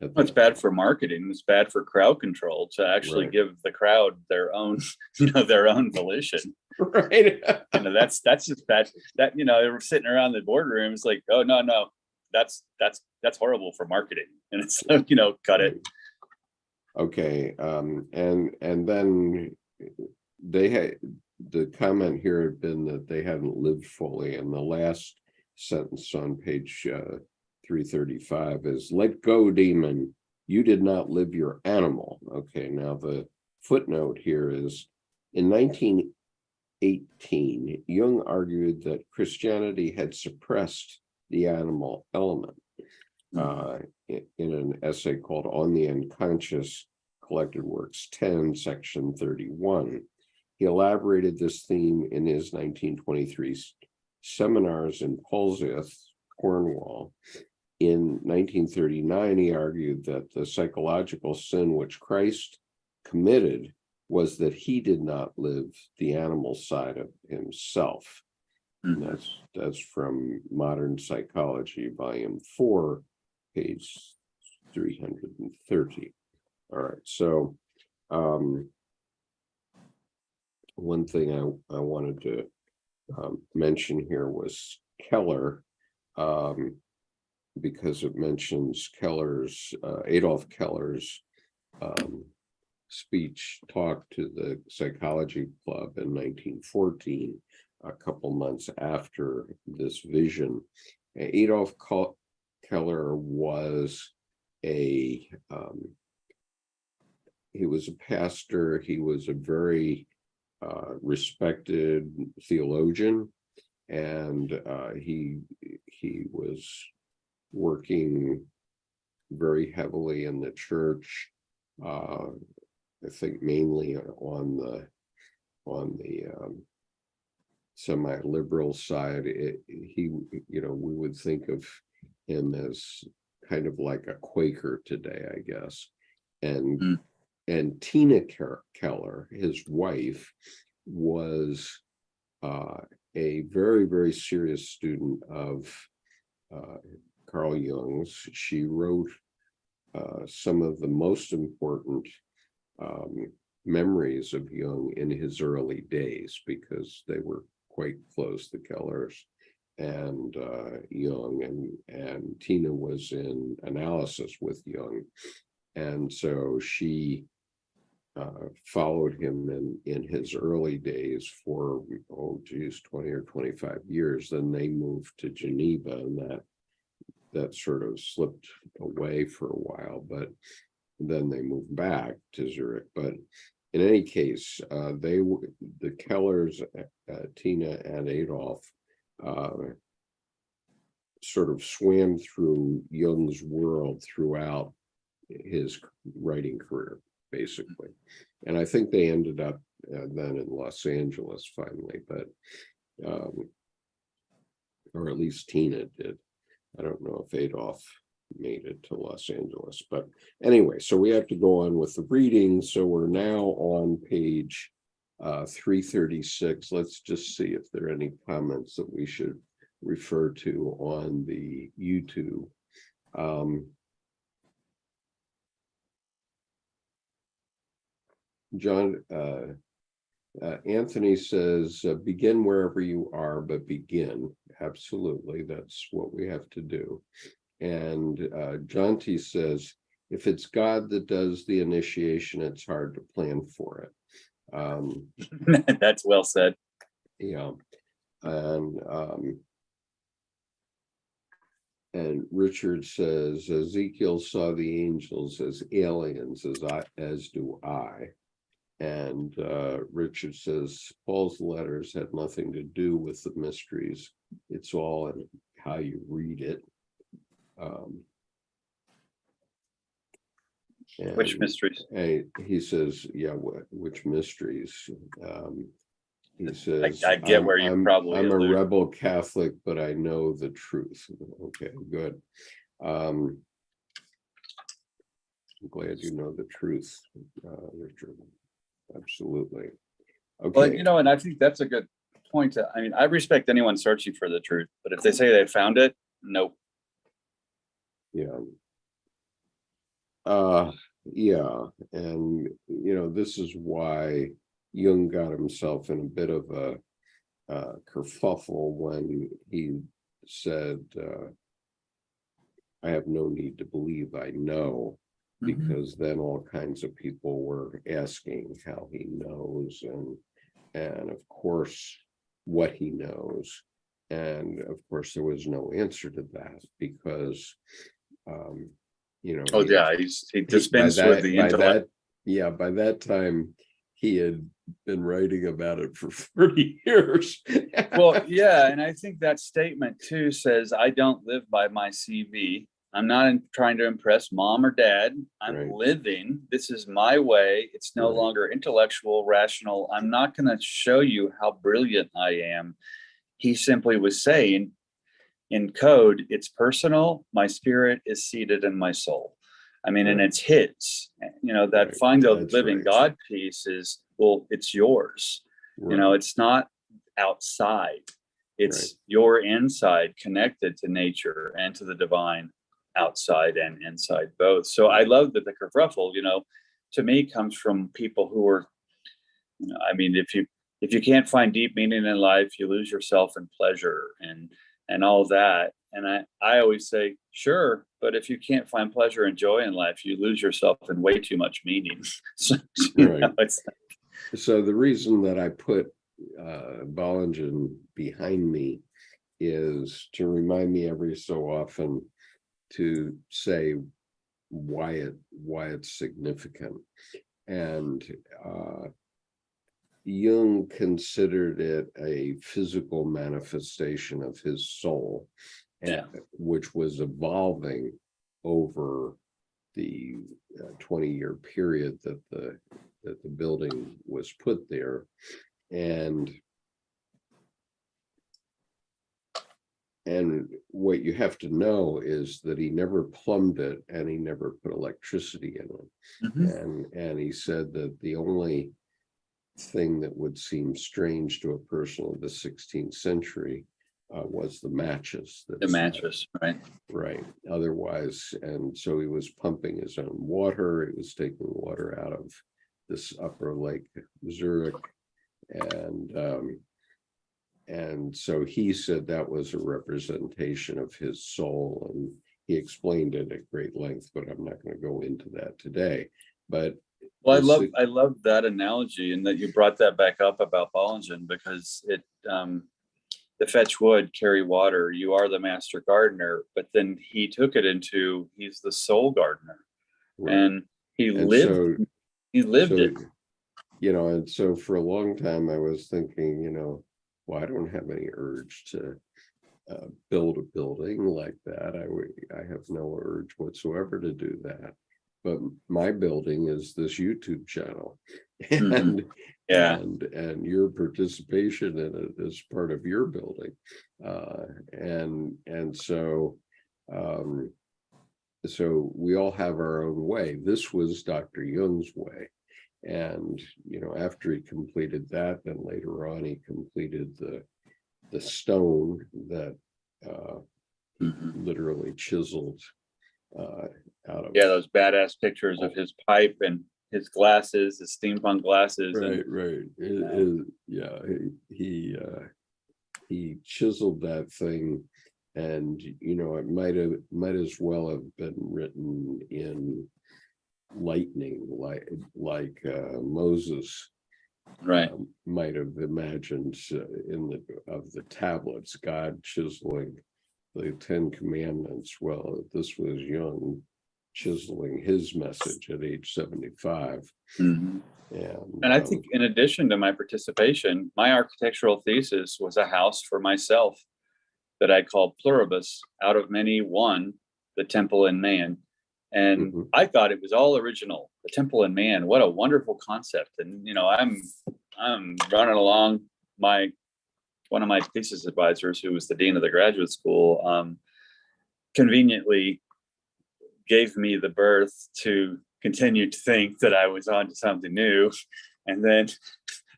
It's bad for marketing. It's bad for crowd control to actually give the crowd their own, their own volition. Right. That's just bad. That they're sitting around the boardroom. It's like, oh no, that's horrible for marketing. And it's cut it. Okay. And then they had, the comment here had been that they hadn't lived fully, and the last sentence on page 335 is, "Let go, demon, you did not live your animal." Okay, now the footnote here is, in 1918, Jung argued that Christianity had suppressed the animal element in an essay called On the Unconscious, Collected Works 10, section 31. He elaborated this theme in his 1923 seminars in Polzeath, Cornwall. In 1939, he argued that the psychological sin which Christ committed was that he did not live the animal side of himself. And that's from Modern Psychology, volume 4, page 330. All right, so one thing I wanted to mention here was Keller, because it mentions Adolf Keller's talk to the Psychology Club in 1914, a couple months after this vision. Adolf Keller was he was a pastor. He was a very respected theologian, and he was working very heavily in the church. I think mainly on the semi-liberal side. We would think of him as kind of like a Quaker today, I guess. And Tina Keller, his wife, was a very, very serious student of Carl Jung's. She wrote some of the most important memories of Jung in his early days, because they were quite close, the Kellers and Jung, and Tina was in analysis with Jung, and so she followed him in his early days for 20 or 25 years. Then they moved to Geneva, and that sort of slipped away for a while, but then they moved back to Zurich. But in any case, the Kellers, Tina and Adolf, sort of swam through Jung's world throughout his writing career, basically. And I think they ended up then in Los Angeles finally, but or at least Tina did. I don't know if Adolf made it to Los Angeles, but anyway, so we have to go on with the reading. So we're now on page 336. Let's just see if there are any comments that we should refer to on the YouTube. John Anthony says, begin wherever you are, but begin. Absolutely, that's what we have to do. And John T says, if it's God that does the initiation, it's hard to plan for it. That's well said. Yeah. And Richard says, Ezekiel saw the angels as aliens, as do I. And Richard says, Paul's letters had nothing to do with the mysteries. It's all in how you read it. Which mysteries? And he says, yeah, which mysteries? He says, I get where you probably I'm a allude. rebel Catholic, but I know the truth. Okay, good. I'm glad you know the truth, Richard. Absolutely. Well, Okay. and I think that's a good point. I mean, I respect anyone searching for the truth, but if they say they found it, nope. Yeah. Yeah. And, this is why Jung got himself in a bit of a kerfuffle when he said, I have no need to believe I know, because then all kinds of people were asking how he knows and of course what he knows. And of course there was no answer to that because Oh yeah, he dispensed with the intellect. by that time he had been writing about it for 40 years. Well, yeah, and I think that statement too says, I don't live by my CV. I'm not trying to impress mom or dad. I'm Right. living. This is my way. It's no Right. longer intellectual, rational. I'm not going to show you how brilliant I am. He simply was saying, in code, it's personal. My spirit is seated in my soul. I mean, and Right. it's his. That Right. find a That's living right. God piece is, well, it's yours. Right. It's not outside. It's Right. your inside, connected to nature and to the divine, outside and inside both. So I love that the kerfuffle, to me comes from people who are, I mean, if you can't find deep meaning in life, you lose yourself in pleasure and all that. And I always say, sure, but if you can't find pleasure and joy in life, you lose yourself in way too much meaning. So, Right. it's So the reason that I put Bollingen behind me is to remind me every so often to say why it's significant. And Jung considered it a physical manifestation of his soul, Yeah. which was evolving over the 20-year period that the building was put there. And what you have to know is that he never plumbed it and he never put electricity in it. And he said that the only thing that would seem strange to a person of the 16th century was the matches. The mattress, right? Right. Otherwise, and so he was pumping his own water. He was taking water out of this upper Lake Zurich. And so he said that was a representation of his soul. And he explained it at great length, but I'm not going to go into that today. But well, I love that analogy, and that you brought that back up about Bollingen, because it the fetch wood, carry water, you are the master gardener, but then he took it into, he's the soul gardener. Right. And he lived it. And so for a long time I was thinking, well, I don't have any urge to build a building like that. I have no urge whatsoever to do that. But my building is this YouTube channel, and and your participation in it is part of your building, and so we all have our own way. This was Dr. Jung's way, and after he completed that, then later on he completed the stone that he literally chiseled out of those badass pictures of his pipe and his glasses, his steampunk glasses. Right. He chiseled that thing, and it might as well have been written in lightning, like Moses, right, might have imagined of the tablets, God chiseling the 10 Commandments. Well, this was Jung chiseling his message at age 75. And I think, in addition to my participation, my architectural thesis was a house for myself, that I call pluribus, out of many, one, the temple in man. And I thought it was all original, the temple in man. What a wonderful concept. And, I'm running along. One of my thesis advisors, who was the dean of the graduate school, conveniently gave me the berth to continue to think that I was on to something new. And then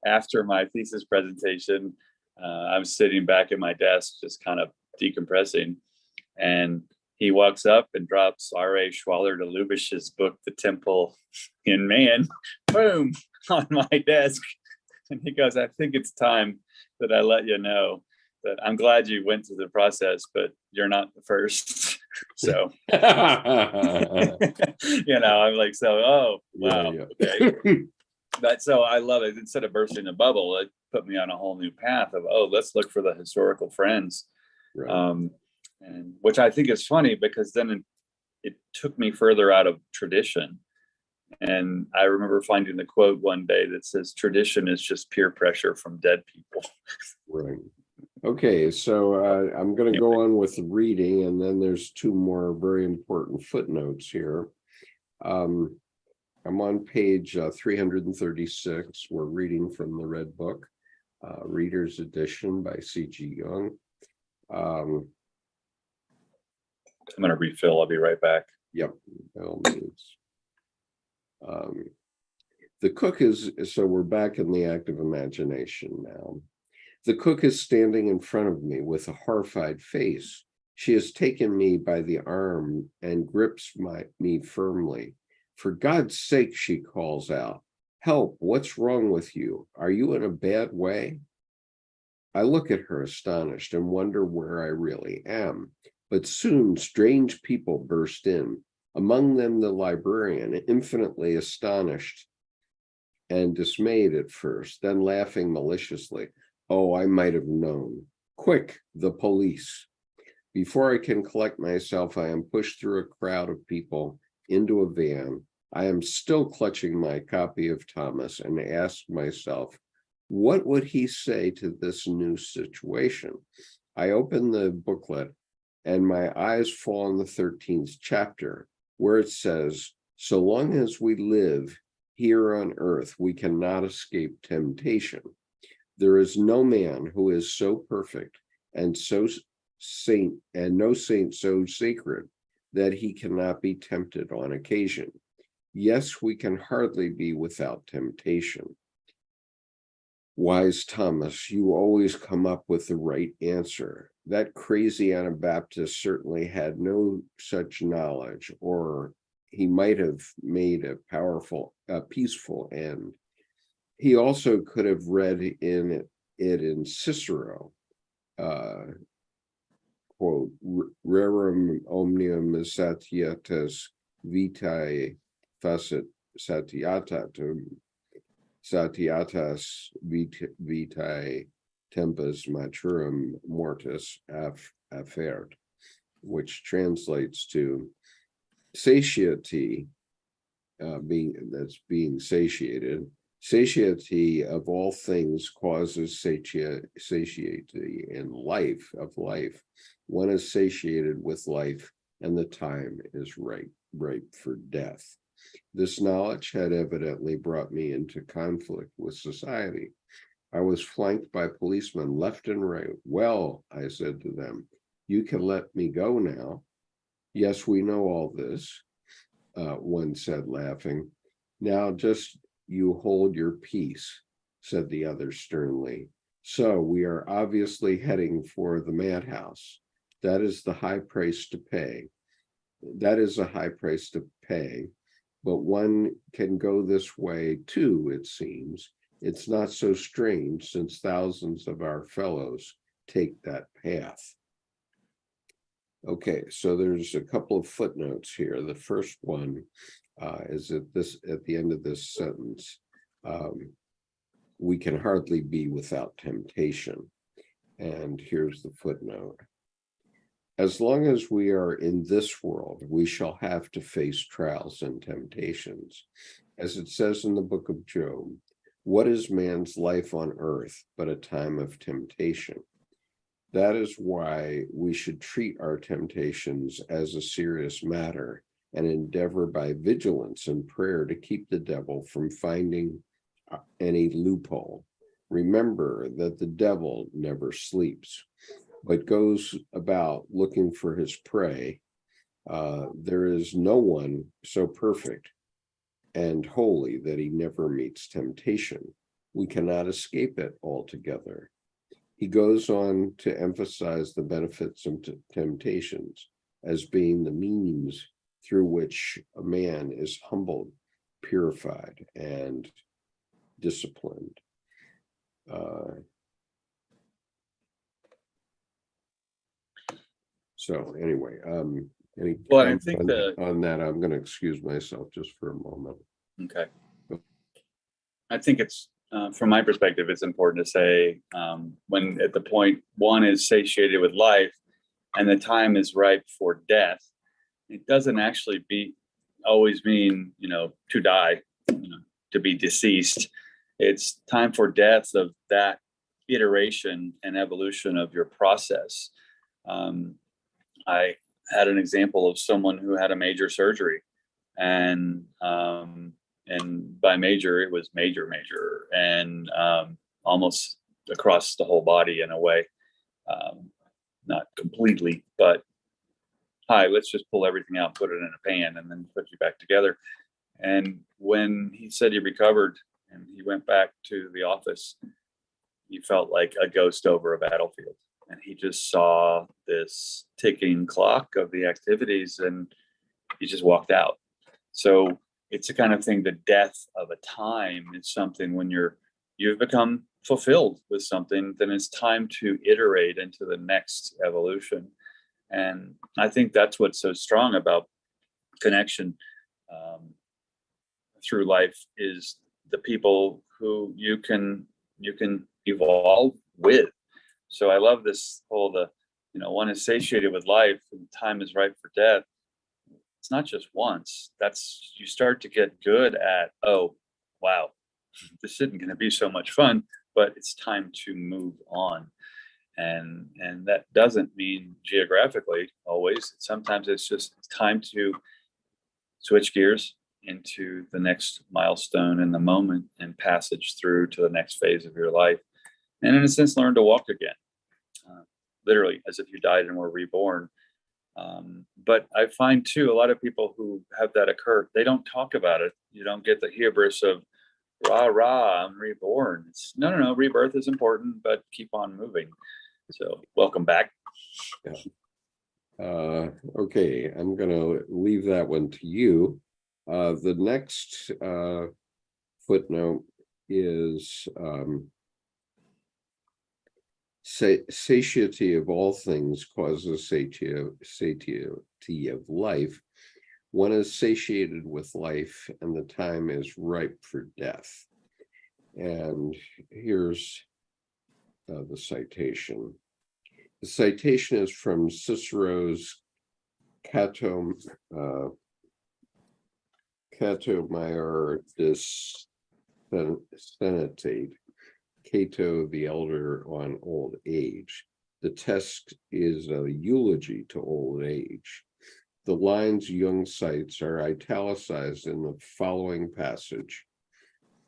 after my thesis presentation, I'm sitting back at my desk, just kind of decompressing. And he walks up and drops R.A. Schwaller de Lubitsch's book, The Temple in Man, boom, on my desk. And he goes, I think it's time that I let you know that I'm glad you went through the process, but you're not the first. So, I'm like, oh, wow. Yeah. Okay. But so I love it. Instead of bursting a bubble, it put me on a whole new path of, let's look for the historical friends. Right. And which I think is funny, because then it took me further out of tradition. And I remember finding the quote one day that says, tradition is just peer pressure from dead people. Right. Okay, so I'm going to go on with the reading, and then there's two more very important footnotes here. I'm on page 336. We're reading from the Red Book, Reader's Edition by C.G. Jung. I'm going to refill. I'll be right back. Yep, by all means. The cook is, so we're back in the active imagination now. The cook is standing in front of me with a horrified face. She has taken me by the arm and grips me firmly. For God's sake, she calls out, help, what's wrong with you? Are you in a bad way? I look at her astonished and wonder where I really am. But soon strange people burst in, among them the librarian, infinitely astonished and dismayed at first, then laughing maliciously. Oh, I might have known. Quick, the police. Before I can collect myself, I am pushed through a crowd of people into a van. I am still clutching my copy of Thomas and ask myself, what would he say to this new situation? I open the booklet and my eyes fall on the 13th chapter, where it says, so long as we live here on earth, we cannot escape temptation. There is no man who is so perfect and so saint, and no saint so sacred that he cannot be tempted on occasion. Yes, we can hardly be without temptation. Wise Thomas, you always come up with the right answer. That crazy Anabaptist certainly had no such knowledge, or he might have made a peaceful end. He also could have read it in Cicero, quote, rerum omnium satietas vitae facet satiatatum, satiatas vitae tempus maturum mortis affert, which translates to satiety, being satiated. Satiety of all things causes satiety in life. One is satiated with life, and the time is ripe for death. This knowledge had evidently brought me into conflict with society. I was flanked by policemen left and right. Well, I said to them, you can let me go now. Yes, we know all this, one said, laughing. Now just you hold your peace, said the other sternly. So we are obviously heading for the madhouse. That is the high price to pay. That is a high price to pay, but one can go this way too, it seems. It's not so strange since thousands of our fellows take that path. Okay, so there's a couple of footnotes here. The first one is at the end of this sentence. We can hardly be without temptation. And here's the footnote. As long as we are in this world, we shall have to face trials and temptations. As it says in the book of Job, what is man's life on earth but a time of temptation? That is why we should treat our temptations as a serious matter and endeavor by vigilance and prayer to keep the devil from finding any loophole. Remember that the devil never sleeps, but goes about looking for his prey. There is no one so perfect and holy that he never meets temptation. We cannot escape it altogether. He goes on to emphasize the benefits of temptations as being the means through which a man is humbled, purified, and disciplined. So anyway, any Well, I think on that, I'm going to excuse myself just for a moment. Okay. I think it's, from my perspective, it's important to say when at the point one is satiated with life and the time is ripe for death, it doesn't actually always mean, to die, to be deceased. It's time for death of that iteration and evolution of your process. I had an example of someone who had a major surgery, and by major, it was major, and almost across the whole body in a way, not completely, but hi, let's just pull everything out, put it in a pan, and then put you back together. And when he said he recovered and he went back to the office, he felt like a ghost over a battlefield. And he just saw this ticking clock of the activities, and he just walked out. So it's the kind of thing, the death of a time is something when you've become fulfilled with something, then it's time to iterate into the next evolution. And I think that's what's so strong about connection through life, is the people who you can evolve with. So I love this whole, one is satiated with life and time is ripe for death. It's not just once. You start to get good at, oh, wow, this isn't going to be so much fun, but it's time to move on. And that doesn't mean geographically always. Sometimes it's just time to switch gears into the next milestone in the moment and passage through to the next phase of your life. And in a sense, learn to walk again, literally as if you died and were reborn. But I find too, a lot of people who have that occur, they don't talk about it. You don't get the hubris of, rah, rah, I'm reborn. It's no, rebirth is important, but keep on moving. So welcome back. Yeah. Okay, I'm going to leave that one to you. The next footnote is satiety of all things causes satiety of life. One is satiated with life, and the time is ripe for death. And here's the citation. The citation is from Cicero's Catomeir Senatate, Cato the Elder on Old Age. The text is a eulogy to old age. The lines Jung cites are italicized in the following passage.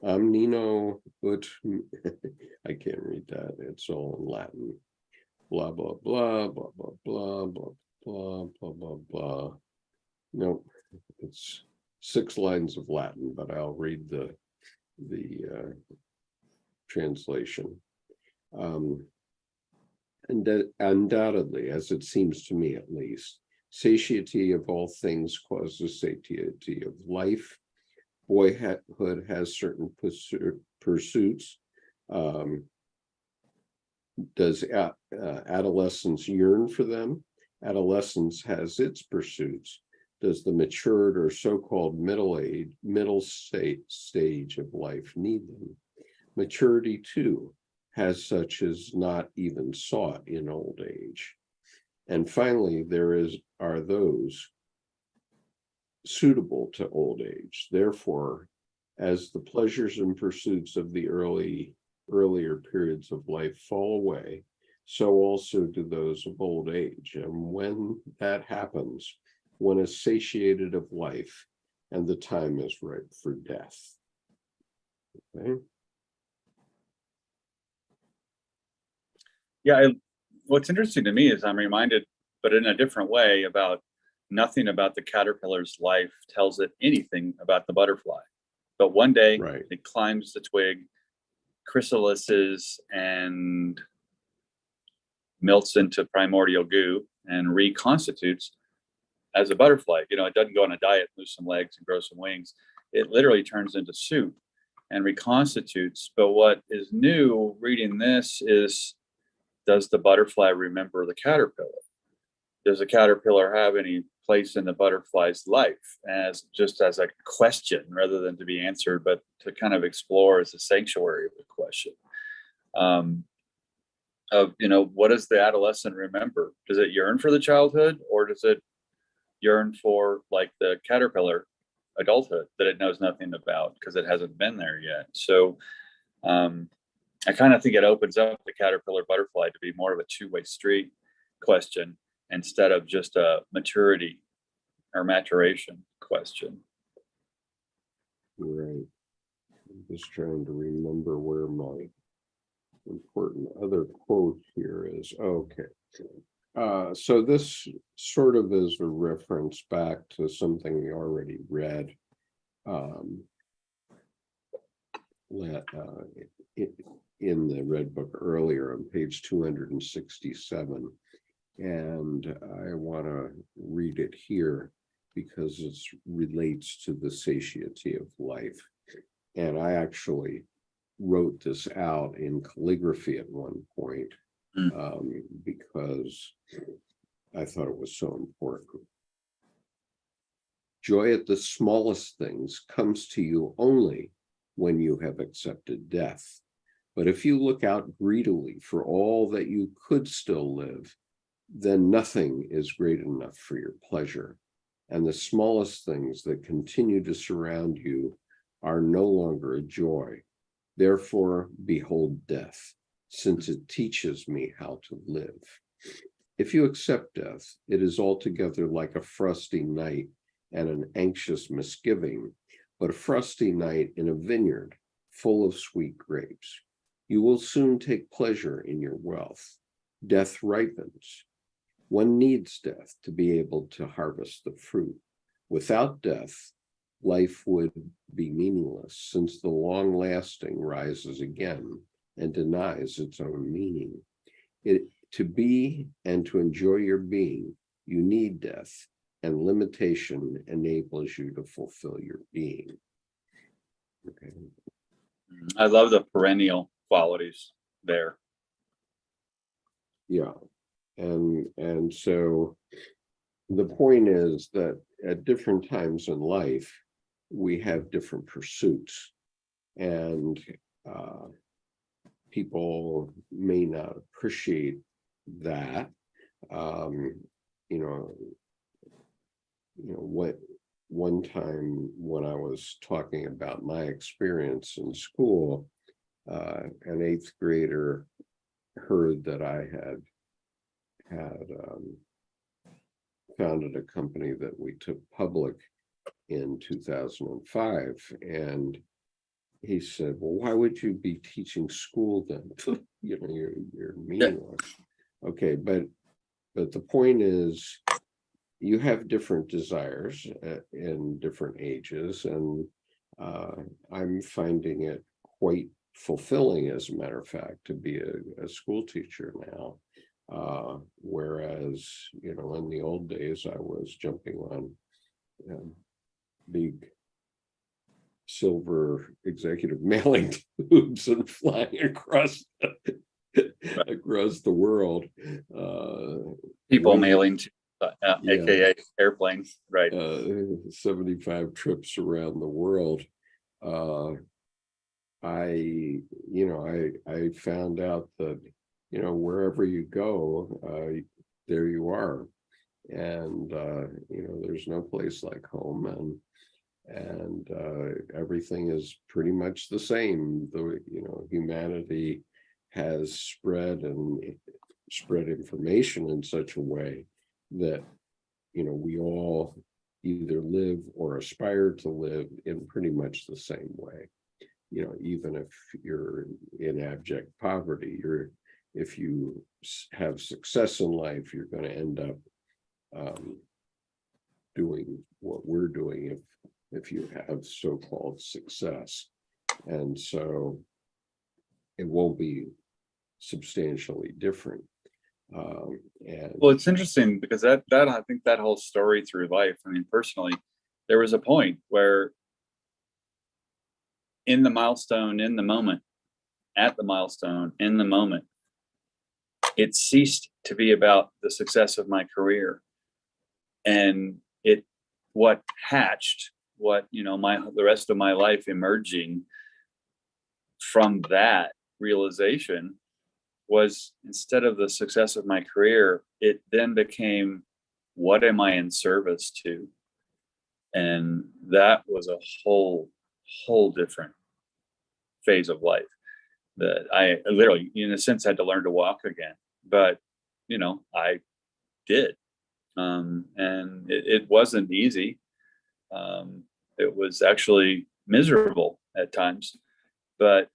Omnino ut, I can't read that, it's all in Latin. Blah, blah, blah, blah, blah, blah, blah, blah, blah, blah, blah. Nope, it's 6 lines of Latin, but I'll read the translation. And undoubtedly, as it seems to me at least, satiety of all things causes satiety of life. Boyhood has certain pursuits. Does adolescence yearn for them? Adolescence has its pursuits. Does the matured or so-called middle stage of life need them? Maturity, too, has such as not even sought in old age. And finally, are those suitable to old age. Therefore, as the pleasures and pursuits of the earlier periods of life fall away, so also do those of old age. And when that happens, one is satiated of life, and the time is ripe for death. Okay. Yeah, what's interesting to me is I'm reminded, but in a different way, about nothing about the caterpillar's life tells it anything about the butterfly. But one day Right. it climbs the twig, chrysalises, and melts into primordial goo and reconstitutes as a butterfly. You know, it doesn't go on a diet, lose some legs and grow some wings. It literally turns into soup and reconstitutes. But what is new reading this is, does the butterfly remember the caterpillar? Does the caterpillar have any place in the butterfly's life, as just as a question rather than to be answered, but to kind of explore as a sanctuary of the question? Of, you know, what does the adolescent remember? Does it yearn for the childhood, or does it yearn for, like the caterpillar, adulthood that it knows nothing about because it hasn't been there yet? So I kind of think it opens up the caterpillar butterfly to be more of a two-way street question instead of just a maturity or maturation question. Right. I'm just trying to remember where my important other quote here is. Okay. So this sort of is a reference back to something we already read in the Red Book earlier on page 267. And I want to read it here because it relates to the satiety of life. And I actually wrote this out in calligraphy at one point because I thought it was so important. Joy at the smallest things comes to you only when you have accepted death. But if you look out greedily for all that you could still live, then nothing is great enough for your pleasure. And the smallest things that continue to surround you are no longer a joy. Therefore, behold death, since it teaches me how to live. If you accept death, it is altogether like a frosty night and an anxious misgiving, but a frosty night in a vineyard full of sweet grapes. You will soon take pleasure in your wealth. Death ripens. One needs death to be able to harvest the fruit. Without death, life would be meaningless, since the long-lasting rises again and denies its own meaning. To be and to enjoy your being, you need death, and limitation enables you to fulfill your being. Okay. I love the perennial qualities there. Yeah. And so the point is that at different times in life, we have different pursuits, and people may not appreciate that. What one time when I was talking about my experience in school, an eighth grader heard that I had founded a company that we took public in 2005, and he said, well, why would you be teaching school then? You're meaningless. Okay, but the point is, you have different desires in different ages, and I'm finding it quite fulfilling, as a matter of fact, to be a school teacher now. Whereas, in the old days, I was jumping on big silver executive mailing tubes and flying across the world. People mailing to, aka airplanes, right? 75 trips around the world. I found out that wherever you go, there you are, and there's no place like home, and everything is pretty much the same. Humanity has spread and spread information in such a way that, we all either live or aspire to live in pretty much the same way. Even if you're in abject poverty, if you have success in life, you're going to end up doing what we're doing if you have so-called success. And so it won't be substantially different. And Well, it's interesting because that I think that whole story through life, I mean, personally, there was a point where in the milestone, in the moment, at the milestone, in the moment, it ceased to be about the success of my career. And what hatched, the rest of my life emerging from that realization was, instead of the success of my career, it then became, what am I in service to? And that was a whole different phase of life that I literally, in a sense, had to learn to walk again. But, I did. And it wasn't easy. It was actually miserable at times, but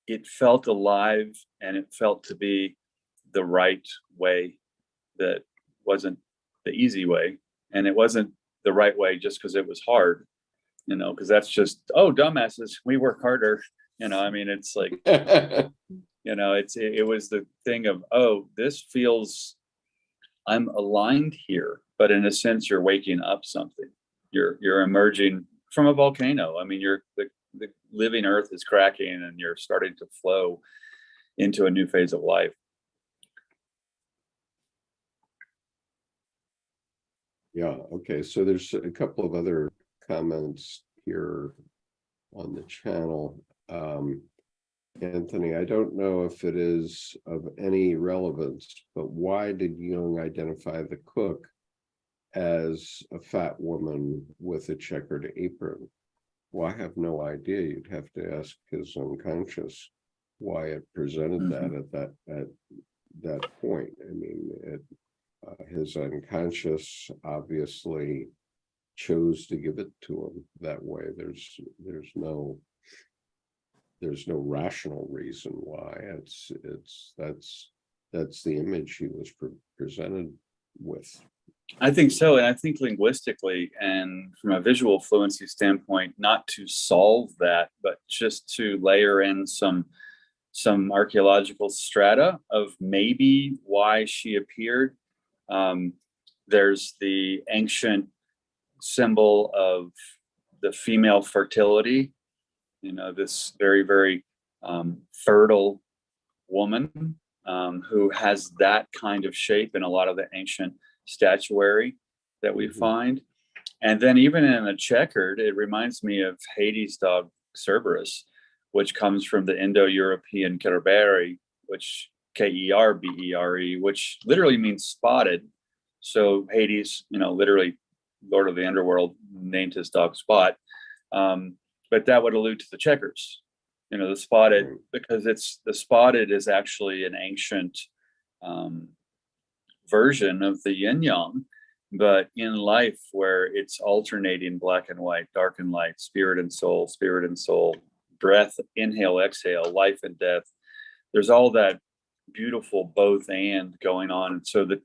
it felt alive, and it felt to be the right way. That wasn't the easy way, and it wasn't the right way just because it was hard, because that's just, oh, dumbasses, we work harder. I mean, it's like, it was the thing of, oh, this feels, I'm aligned here, but in a sense, you're waking up something. You're emerging from a volcano. I mean, the living earth is cracking, and you're starting to flow into a new phase of life. Yeah. Okay. So there's a couple of other comments here on the channel. Anthony, I don't know if it is of any relevance, but why did Jung identify the cook as a fat woman with a checkered apron? Well, I have no idea. You'd have to ask his unconscious why it presented that at that point. I mean, his unconscious obviously chose to give it to him that way. There's no rational reason why. That's the image he was presented with. I think so. And I think linguistically and from a visual fluency standpoint, not to solve that, but just to layer in some archaeological strata of maybe why she appeared. There's the ancient symbol of the female fertility, this very, very fertile woman who has that kind of shape in a lot of the ancient statuary that we find. And then even in a checkered, it reminds me of Hades' dog Cerberus, which comes from the Indo-European kerberi, which Kerbere, which literally means spotted. So Hades, literally Lord of the Underworld, named his dog Spot. But that would allude to the checkers, the spotted, because the spotted is actually an ancient version of the yin yang, but in life where it's alternating black and white, dark and light, spirit and soul, breath, inhale, exhale, life and death. There's all that beautiful both and going on, so that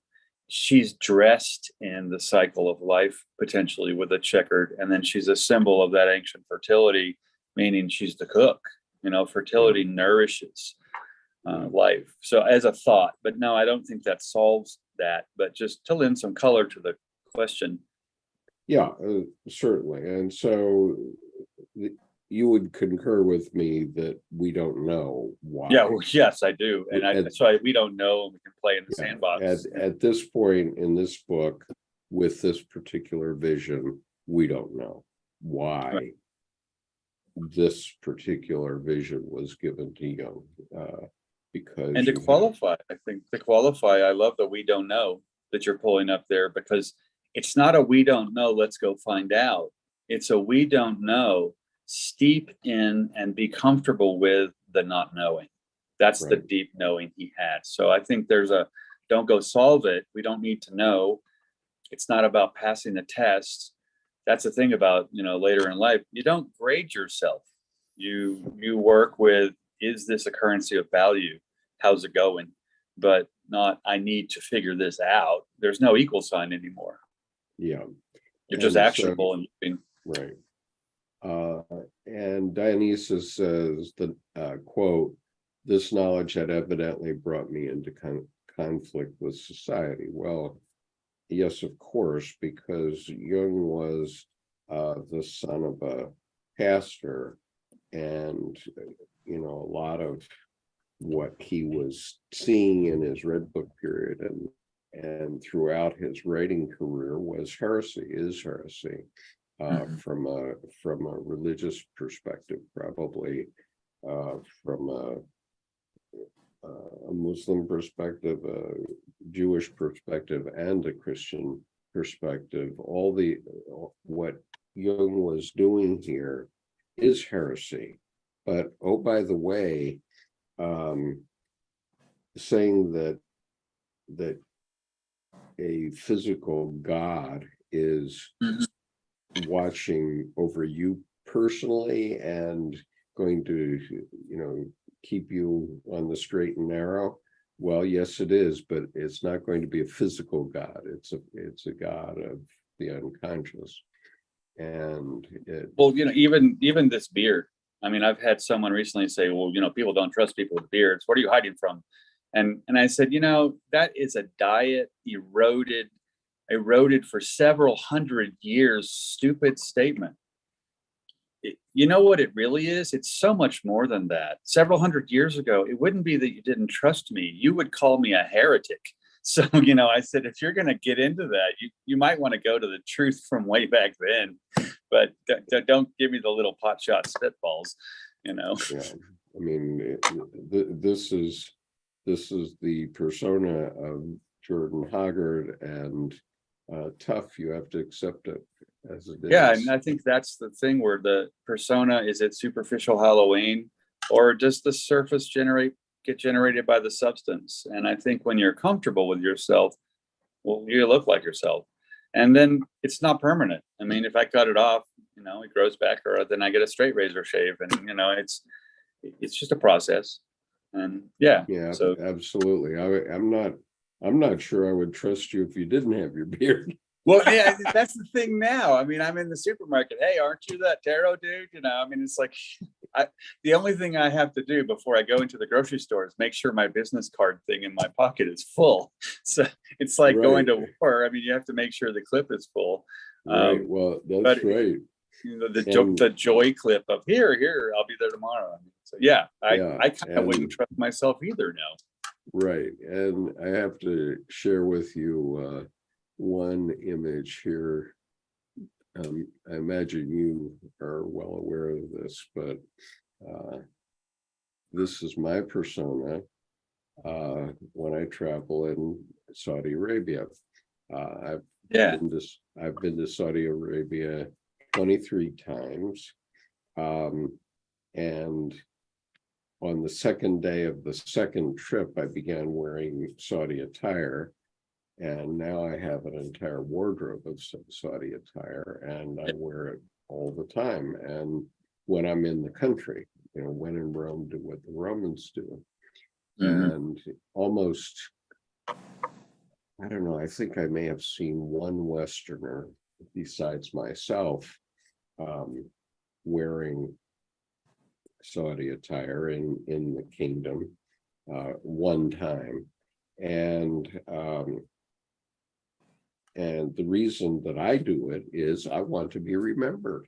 she's dressed in the cycle of life, potentially with a checkered, and then she's a symbol of that ancient fertility, meaning she's the cook. Fertility nourishes life. So as a thought, but no, I don't think that solves that, but just to lend some color to the question. Yeah, certainly. And so you would concur with me that we don't know why. Yeah, well, yes, I do. And so we don't know, and we can play in the sandbox. At this point in this book, with this particular vision, we don't know why this particular vision was given to Jung. Because and to qualify, I love the we don't know that you're pulling up there, because it's not a we don't know, let's go find out. It's a we don't know, steep in and be comfortable with the not knowing. That's the Right. deep knowing he had. So I think there's a, don't go solve it. We don't need to know. It's not about passing the test. That's the thing about, later in life, you don't grade yourself. You work with, is this a currency of value? How's it going? But not, I need to figure this out. There's no equal sign anymore. Yeah. You're just And so, actionable and moving. right. And Dionysus says the quote, "This knowledge had evidently brought me into conflict with society." Well, yes, of course, because Jung was the son of a pastor, and a lot of what he was seeing in his Red Book period and throughout his writing career was heresy, is heresy, from a religious perspective, probably from a Muslim perspective, a Jewish perspective, and a Christian perspective. What Jung was doing here is heresy. But oh, by the way, saying that a physical God is watching over you personally and going to, keep you on the straight and narrow. Well, yes, it is, but it's not going to be a physical God. It's a God of the unconscious. And Well, even this beard. I mean, I've had someone recently say, well, people don't trust people with beards. What are you hiding from? And I said, that is a diet eroded for several hundred years, stupid statement. You know what it really is? It's so much more than that. Several hundred years ago, it wouldn't be that you didn't trust me. You would call me a heretic. So, I said, if you're going to get into that, you might want to go to the truth from way back then, but don't give me the little potshot spitballs, Yeah, I mean, this is the persona of Jordan Hoggard, and tough. You have to accept it as it is. Yeah, and I think that's the thing where the persona, is it superficial Halloween, or does the surface get generated by the substance? And I think when you're comfortable with yourself, well, you look like yourself. And then it's not permanent. I mean, if I cut it off, it grows back, or then I get a straight razor shave, and it's just a process. And yeah, so absolutely. I'm not sure I would trust you if you didn't have your beard. well, yeah, that's the thing now. I mean, I'm in the supermarket. Hey, aren't you that tarot dude? I mean, it's like the only thing I have to do before I go into the grocery store is make sure my business card thing in my pocket is full. So it's like going to war. I mean, you have to make sure the clip is full. Right. Well, that's right. The joy clip of here, I'll be there tomorrow. I mean, so yeah, I kind of wouldn't trust myself either now. Right. And I have to share with you one image here. I imagine you are well aware of this, but this is my persona when I travel in Saudi Arabia. I've been to Saudi Arabia 23 times. And on the second day of the second trip, I began wearing Saudi attire. And now I have an entire wardrobe of Saudi attire, and I wear it all the time. And when I'm in the country, when in Rome, do what the Romans do. And almost, I don't know, I think I may have seen one Westerner besides myself wearing Saudi attire in the kingdom one time. And the reason that I do it is I want to be remembered.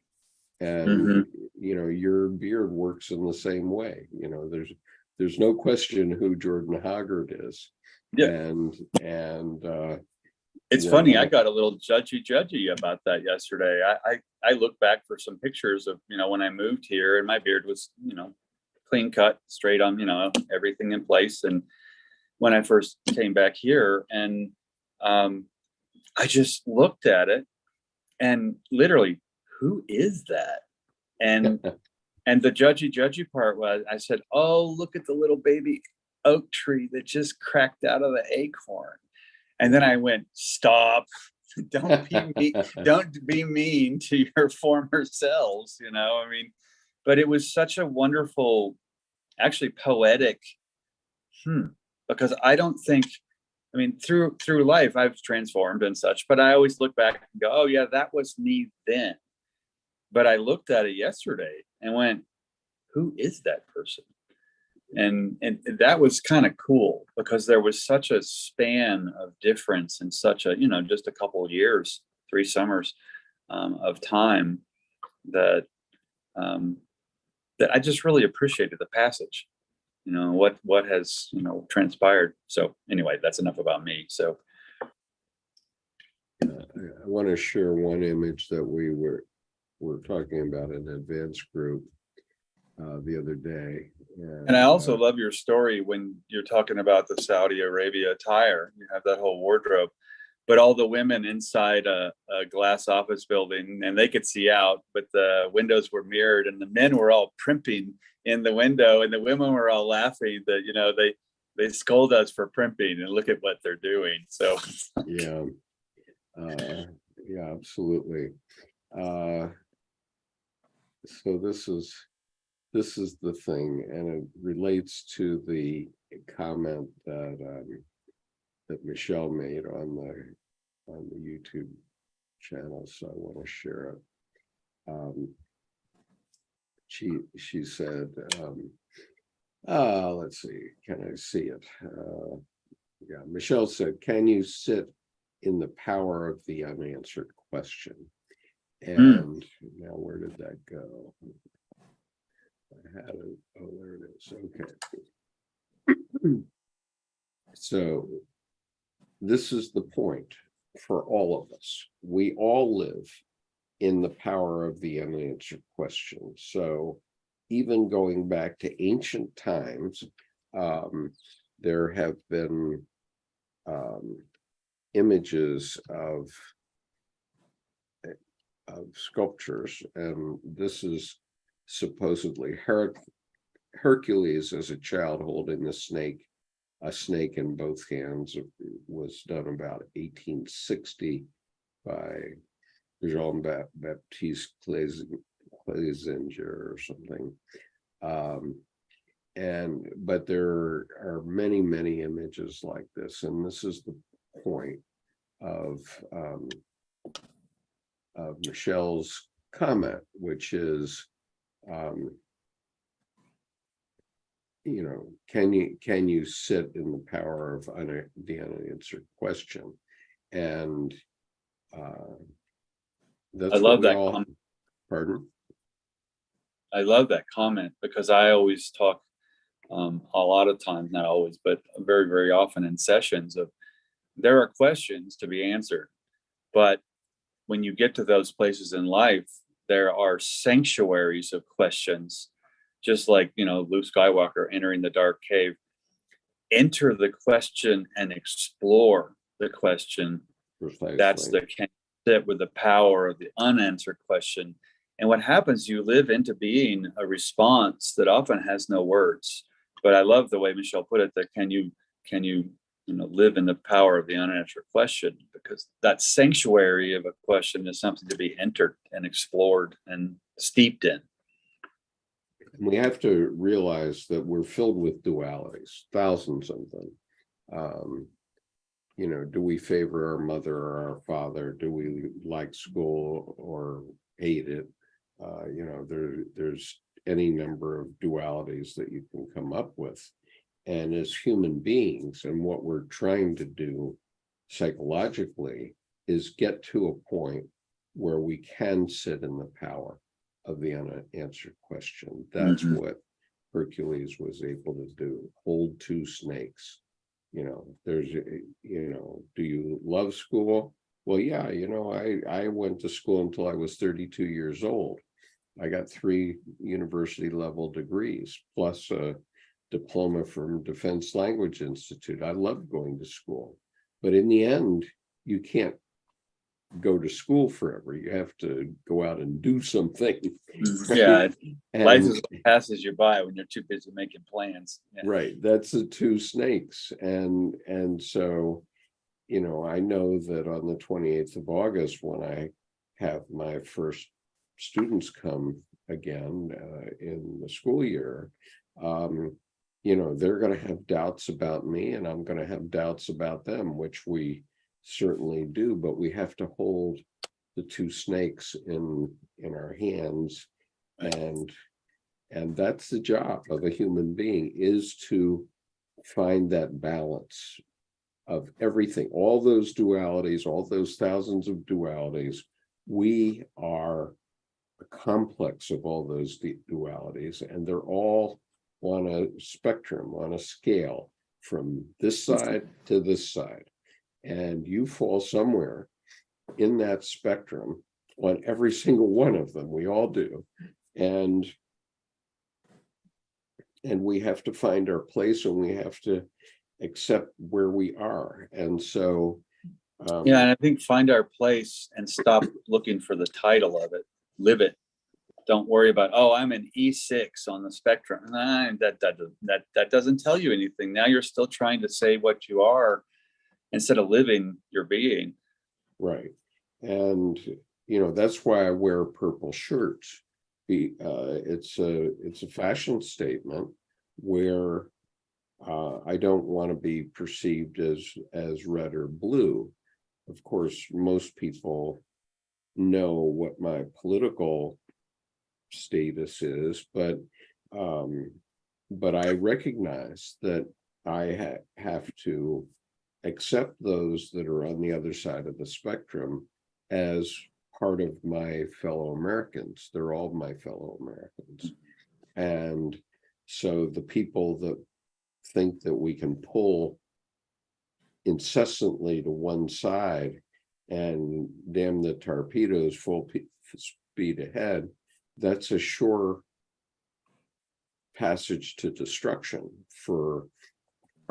And your beard works in the same way. There's no question who Jordan Hoggard is. Yeah. And it's funny, I got a little judgy about that yesterday. I looked back for some pictures of, when I moved here, and my beard was, clean cut, straight on, everything in place. And when I first came back here, and I just looked at it and literally, who is that? And And the judgy part was, I said, oh, look at the little baby oak tree that just cracked out of the acorn. And then I went, stop. Don't be mean to your former selves, I mean, but it was such a wonderful, actually poetic, because I don't think, I mean, through life, I've transformed and such, but I always look back and go, oh yeah, that was me then. But I looked at it yesterday and went, who is that person? And that was kind of cool, because there was such a span of difference in such a, just a couple of years, 3 summers of time, that that I just really appreciated the passage, what has, transpired. So anyway, that's enough about me. So I want to share one image that we were talking about in an advanced group the other day. And I also love your story when you're talking about the Saudi Arabia attire. You have that whole wardrobe, but all the women inside a glass office building, and they could see out, but the windows were mirrored, and the men were all primping in the window, and the women were all laughing that, they scold us for primping, and look at what they're doing. So yeah, absolutely. So this is the thing, and it relates to the comment that Michelle made on the YouTube channel. So I want to share it. She said, let's see, can I see it? Yeah, Michelle said, can you sit in the power of the unanswered question? And now where did that go? I had it. Oh, there it is. Okay. So this is the point for all of us. We all live in the power of the unanswered question. So even going back to ancient times, there have been images of sculptures, and this is supposedly Hercules as a child holding a snake in both hands. It was done about 1860 by Jean-Baptiste Clésinger or something. But there are many, many images like this, and this is the point of Michelle's comment, which is, can you sit in the power of the unanswered question? And that's I love that comment. Pardon? I love that comment, because I always talk a lot of times, not always, but very, very often in sessions of, there are questions to be answered, but when you get to those places in life, there are sanctuaries of questions, just like, Luke Skywalker entering the dark cave. Enter the question and explore the question. Precisely. That's the can sit with the power of the unanswered question. And what happens, you live into being a response that often has no words. But I love the way Michelle put it, that can you live in the power of the unanswered question, because that sanctuary of a question is something to be entered and explored and steeped in. We have to realize that we're filled with dualities, thousands of them. Do we favor our mother or our father? Do we like school or hate it? There's any number of dualities that you can come up with. And as human beings, and what we're trying to do psychologically is get to a point where we can sit in the power of the unanswered question. That's what Hercules was able to do. Hold 2 snakes. There's, do you love school? Well, yeah, I went to school until I was 32 years old. I got 3 university level degrees, plus a diploma from Defense Language Institute. I loved going to school, but in the end, you can't go to school forever. You have to go out and do something. Yeah, And, life is passes you by when you're too busy making plans. Yeah. right. That's the two snakes. And so, you know, I know that on the 28th of August, when I have my first students come again in the school year, you know, they're going to have doubts about me, and I'm going to have doubts about them, which we certainly do, but we have to hold the two snakes in our hands. And that's the job of a human being, is to find that balance of everything, all those dualities, all those thousands of dualities. We are a complex of all those dualities, and they're all on a spectrum, on a scale from this side to this side. And you fall somewhere in that spectrum on every single one of them. We all do. And we have to find our place, and we have to accept where we are. And so yeah, and I think find our place and stop looking for the title of it. Live it. Don't worry about, oh, I'm an E6 on the spectrum. Nah, that doesn't tell you anything. Now you're still trying to say what you are instead of living your being. Right. And you know, that's why I wear purple shirts. It's a fashion statement where I don't want to be perceived as red or blue. Of course, most people know what my political status is, but I recognize that I have to accept those that are on the other side of the spectrum as part of my fellow Americans. They're all my fellow Americans. And so the people that think that we can pull incessantly to one side and damn the torpedoes full speed ahead, that's a sure passage to destruction for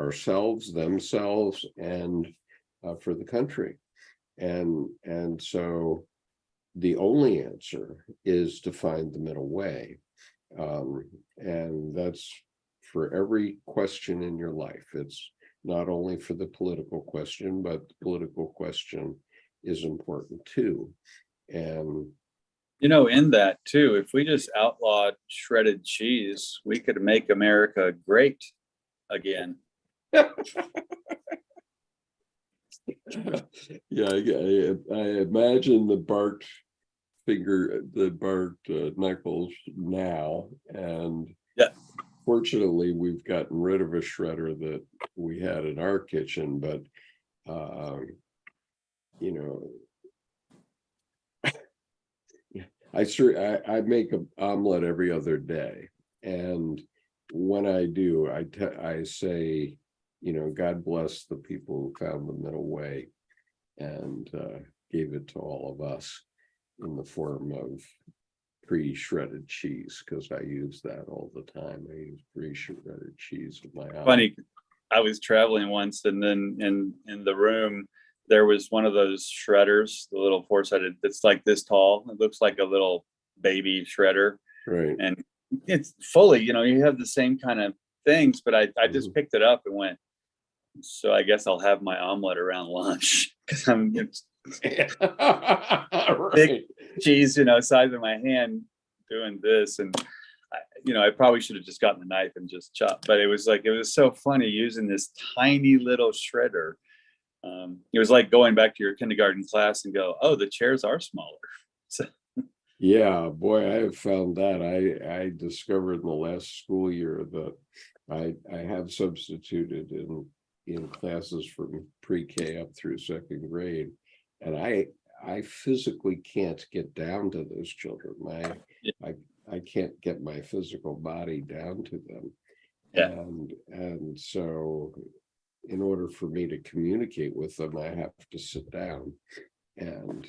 ourselves, themselves, and for the country. And so the only answer is to find the middle way. And that's for every question in your life. It's not only for the political question, but the political question is important too. And you know, in that too, if we just outlawed shredded cheese, we could make America great again. Yeah, I imagine the barked knuckles now, and yeah, fortunately we've gotten rid of a shredder that we had in our kitchen, but you know, I make an omelet every other day, and when I do, I say, you know, God bless the people who found the middle way and gave it to all of us in the form of pre-shredded cheese, because I use that all the time. I use pre-shredded cheese with my omelet. Funny, I was traveling once, and then in the room there was one of those shredders, the little four-sided, that's like this tall. It looks like a little baby shredder, right? And it's fully, you know, you have the same kind of things, but I just picked it up and went, so I guess I'll have my omelet around lunch, because I'm right. Big cheese, you know, size of my hand doing this. And you know, I probably should have just gotten the knife and just chopped, but it was so funny using this tiny little shredder. It was like going back to your kindergarten class and go, oh, the chairs are smaller. So yeah, boy, I have found that. I discovered in the last school year that I have substituted in classes from pre-K up through second grade, and I physically can't get down to those children. I can't get my physical body down to them. yeah. And so in order for me to communicate with them, I have to sit down and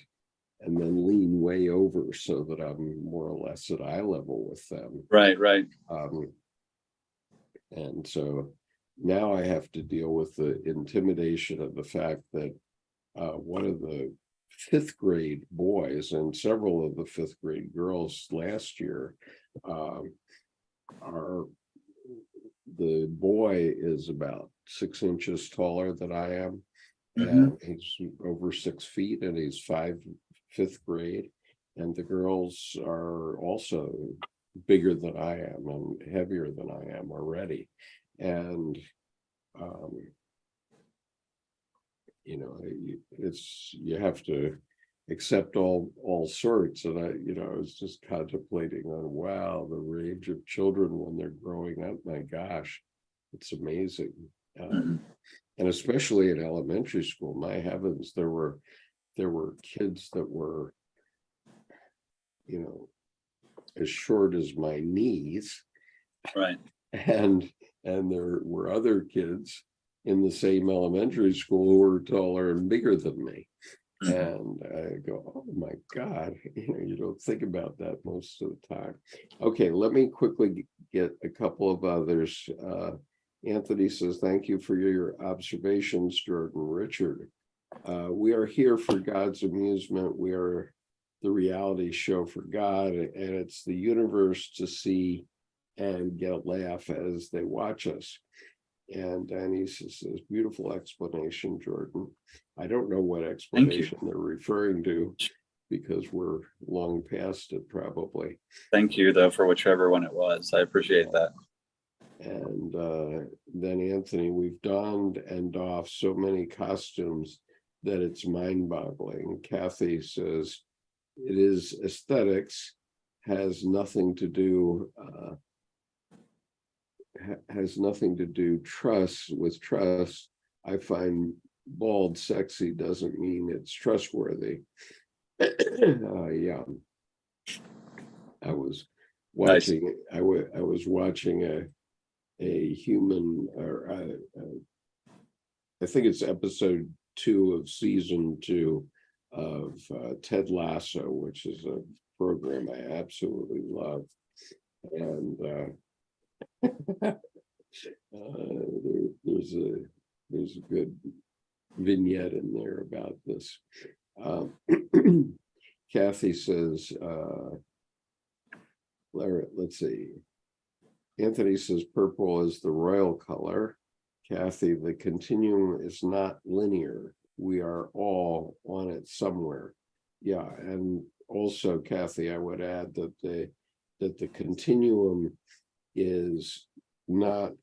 then lean way over so that I'm more or less at eye level with them. Right. And so now I have to deal with the intimidation of the fact that one of the fifth grade boys, and several of the fifth grade girls last year are, the boy is about 6 inches taller than I am, and he's over 6 feet, and he's fifth grade, and the girls are also bigger than I am and heavier than I am already. And you know, you have to accept all sorts. And I was just contemplating on, wow, the range of children when they're growing up. My gosh, it's amazing. And especially in elementary school, my heavens, there were kids that were, as short as my knees. Right. And there were other kids in the same elementary school who were taller and bigger than me. And I go, oh my God, you don't think about that most of the time. Okay, let me quickly get a couple of others. Anthony says, thank you for your observations, Jordan. Richard, we are here for God's amusement. We are the reality show for God, and it's the universe to see and get a laugh as they watch us. And Danny says, beautiful explanation, Jordan. I don't know what explanation they're referring to because we're long past it probably. Thank you, though, for whichever one it was. I appreciate that. And then Anthony, we've donned and doffed so many costumes that it's mind-boggling. Kathy says, it is aesthetics, has nothing to do trust with trust. I find bald sexy doesn't mean it's trustworthy. Yeah, I was watching. Nice. I was watching a human, or I think it's episode 2 of season 2 of Ted Lasso, which is a program I absolutely love, and there's a good vignette in there about this. Kathy says, let's see. Anthony says purple is the royal color. Kathy, the continuum is not linear. We are all on it somewhere. Yeah, and also, Kathy, I would add that the continuum is not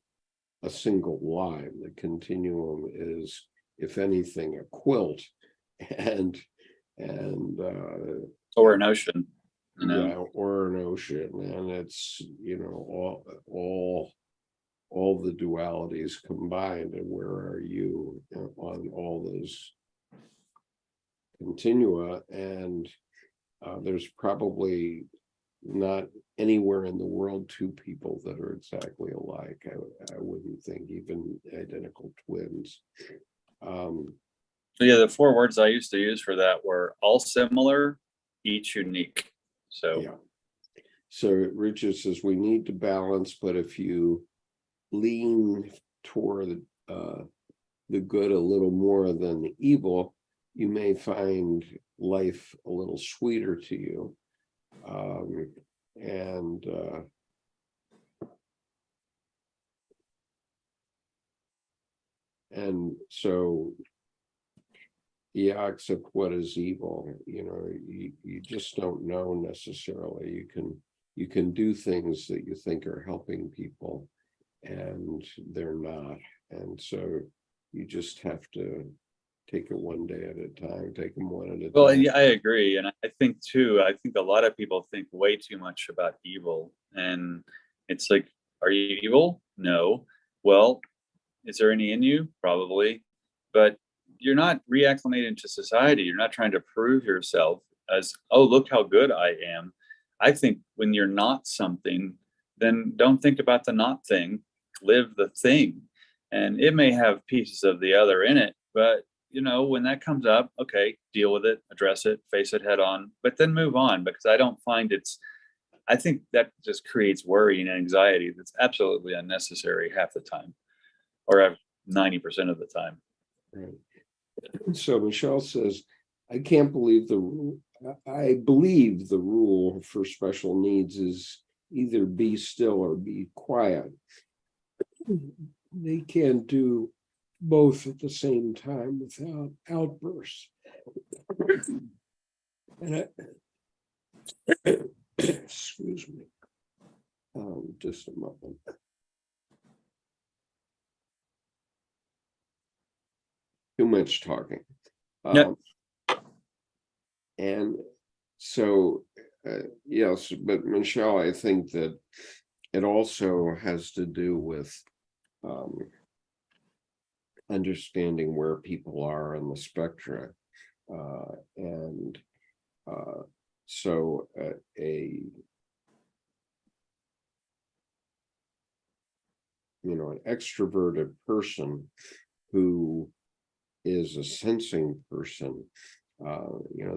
a single line. The continuum is, if anything, a quilt, and or an ocean, yeah, or an ocean, and it's all the dualities combined. And where are you on all those continua? And there's probably not anywhere in the world 2 people that are exactly alike. I wouldn't think, even identical twins. So yeah, the 4 words I used to use for that were all similar, each unique. So yeah. So Richard says we need to balance, but if you lean toward the good a little more than the evil, you may find life a little sweeter to you. And so, yeah, except what is evil, you just don't know necessarily. You can do things that you think are helping people, and they're not. And so you just have to take it one day at a time, take them one at a time. Well, yeah, I agree. And I think a lot of people think way too much about evil. And it's like, are you evil? No. Well, is there any in you? Probably. But you're not reacclimating to society. You're not trying to prove yourself as, oh, look how good I am. I think when you're not something, then don't think about the not thing, live the thing. And it may have pieces of the other in it, but when that comes up, okay, deal with it, address it, face it head on, but then move on, because I think that just creates worry and anxiety that's absolutely unnecessary half the time, or 90% of the time. Right. So Michelle says, I can't believe the rule. I believe the rule for special needs is either be still or be quiet. They can't do both at the same time without outbursts. And excuse me, just a moment. Too much talking. Yep. And so, yes, but Michelle, I think that it also has to do with understanding where people are on the spectrum. And so an extroverted person who is a sensing person,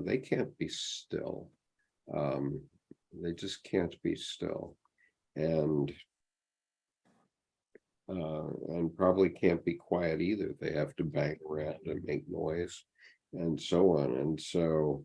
they can't be still. They just can't be still, and probably can't be quiet either. They have to bang around and make noise, and so on. And so,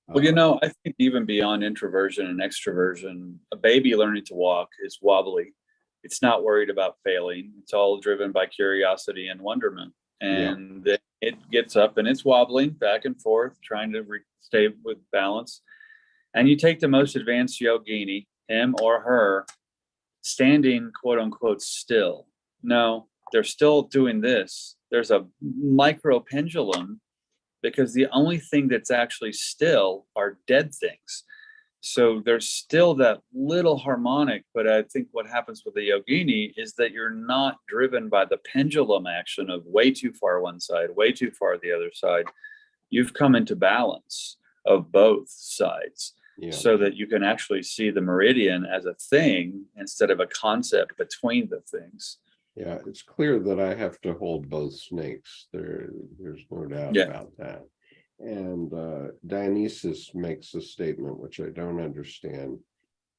Well, I think even beyond introversion and extroversion, a baby learning to walk is wobbly. It's not worried about failing. It's all driven by curiosity and wonderment. And then it gets up and it's wobbling back and forth, trying to stay with balance. And you take the most advanced yogini, him or her, standing quote unquote still. No, they're still doing this. There's a micro pendulum, because the only thing that's actually still are dead things. So there's still that little harmonic, but I think what happens with the yogini is that you're not driven by the pendulum action of way too far one side, way too far the other side. You've come into balance of both sides, so that you can actually see the meridian as a thing instead of a concept between the things. Yeah, it's clear that I have to hold both snakes. There's no doubt about that. And Dionysus makes a statement which I don't understand: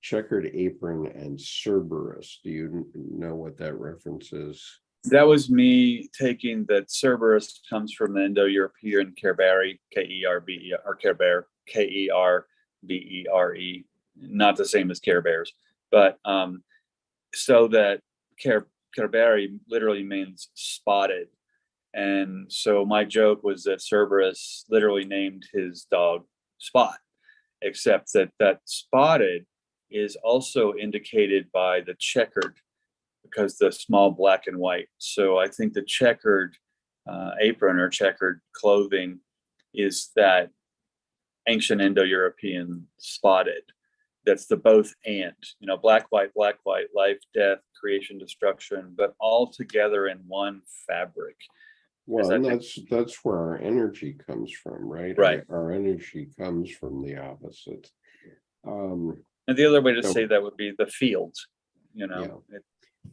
checkered apron and Cerberus. Do you know what that reference is? That was me taking that Cerberus comes from the Indo-European Kerberi, K-E-R-B-E, or Kerber, K-E-R-B-E-R-E, not the same as Care Bears, but so that Kerberi literally means spotted. And so my joke was that Cerberus literally named his dog Spot, except that spotted is also indicated by the checkered, because the small black and white. So I think the checkered apron or checkered clothing is that ancient Indo-European spotted. That's the both and, black, white, life, death, creation, destruction, but all together in one fabric. Well, and that's where our energy comes from, right? Right. Our energy comes from the opposite. And the other way to say that would be the field,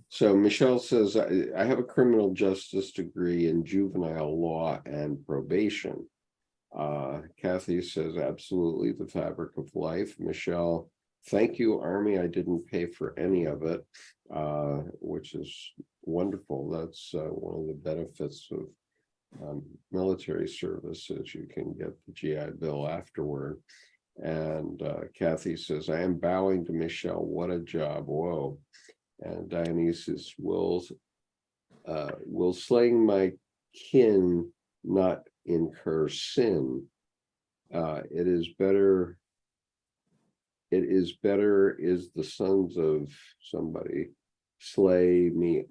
So Michelle says, I have a criminal justice degree in juvenile law and probation. Kathy says, absolutely the fabric of life. Michelle, thank you, Army. I didn't pay for any of it, which is wonderful. That's one of the benefits of military services. You can get the GI Bill afterward. And Kathy says, I am bowing to Michelle. What a job. Whoa. And Dionysus, will slaying my kin not incur sin? It is better is the sons of somebody slay me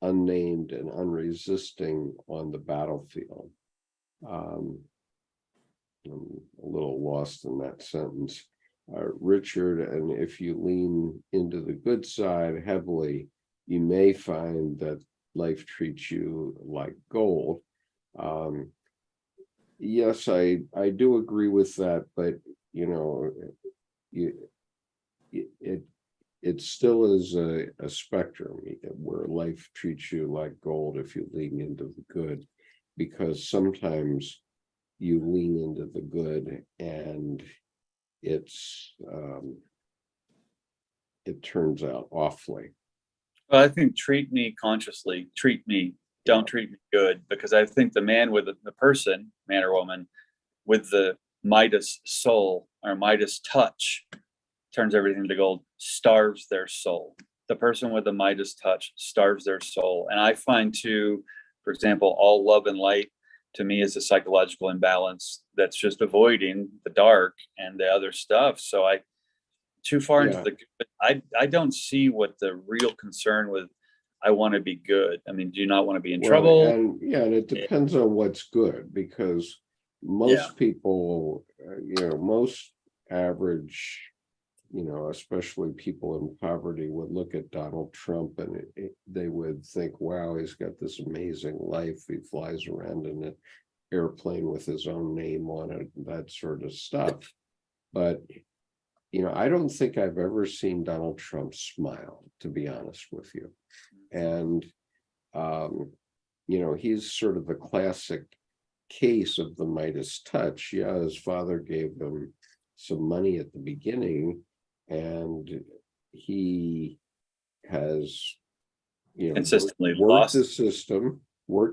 unnamed and unresisting on the battlefield. I'm a little lost in that sentence. Richard, and if you lean into the good side heavily, you may find that life treats you like gold. Yes, I do agree with that, but it still is a spectrum where life treats you like gold if you lean into the good, because sometimes you lean into the good and it turns out awfully. Well, I think treat me consciously, treat me, don't treat me good, because I think the man with the person, man or woman, with the Midas soul or Midas touch, turns everything to gold, starves their soul. The person with the Midas touch starves their soul. And I find too, for example, all love and light to me is a psychological imbalance that's just avoiding the dark and the other stuff. So too far into I don't see what the real concern with I want to be good. I mean, do you not want to be in trouble? And it depends on what's good, because most people, most average, especially people in poverty would look at Donald Trump and they would think, wow, he's got this amazing life. He flies around in an airplane with his own name on it, that sort of stuff. But I don't think I've ever seen Donald Trump smile, to be honest with you. And, he's sort of the classic case of the Midas touch. Yeah, his father gave him some money at the beginning, and he has, consistently worked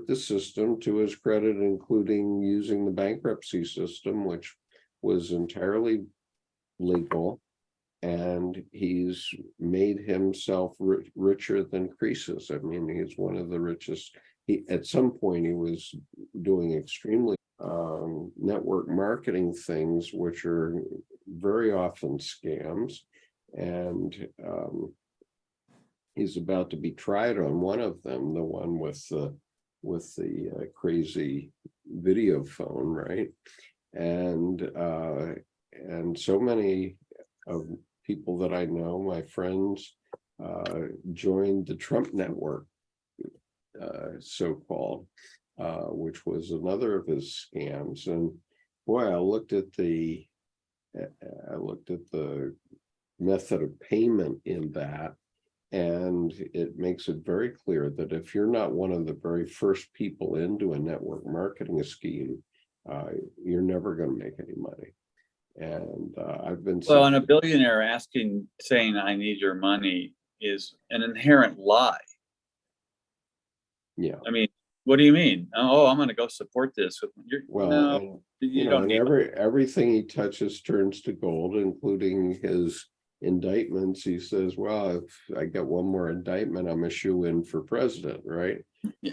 the system to his credit, including using the bankruptcy system, which was entirely legal, and he's made himself richer than Croesus. I mean, he's one of the richest. At some point he was doing extremely network marketing things, which are very often scams, and he's about to be tried on one of them, the one with the crazy video phone, right? And so many of people that I know, my friends, joined the Trump network, so-called, which was another of his scams. And boy, I looked at the method of payment in that, and it makes it very clear that if you're not one of the very first people into a network marketing scheme, you're never going to make any money. And I've been and a billionaire saying I need your money is an inherent lie. Yeah. I mean, what do you mean? Oh, I'm going to go support this. Everything he touches turns to gold, including his indictments. He says, well, if I get one more indictment, I'm a shoo-in for president, right?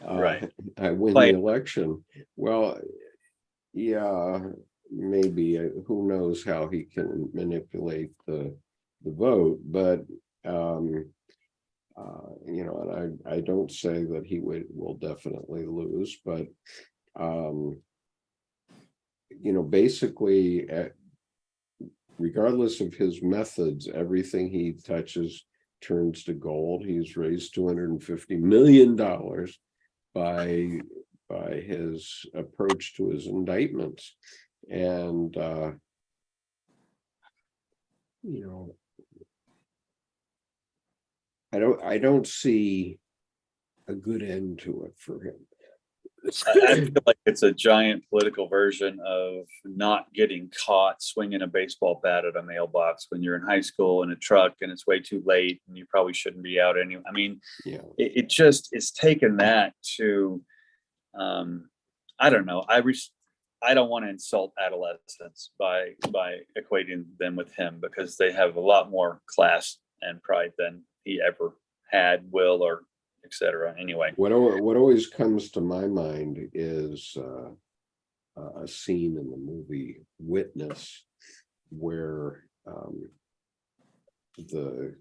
Right. I win the election. Well, yeah, maybe. Who knows how he can manipulate the vote, but and I don't say that he will definitely lose, but basically, regardless of his methods, everything he touches turns to gold. He's raised $250 million by his approach to his indictments. And I don't see a good end to it for him. I feel like it's a giant political version of not getting caught swinging a baseball bat at a mailbox when you're in high school in a truck and it's way too late and you probably shouldn't be out anyway. I mean, it just is taken that to, I don't know. I don't want to insult adolescents by equating them with him, because they have a lot more class and pride than he ever had, will, or etc. Anyway, what always comes to my mind is a scene in the movie Witness where the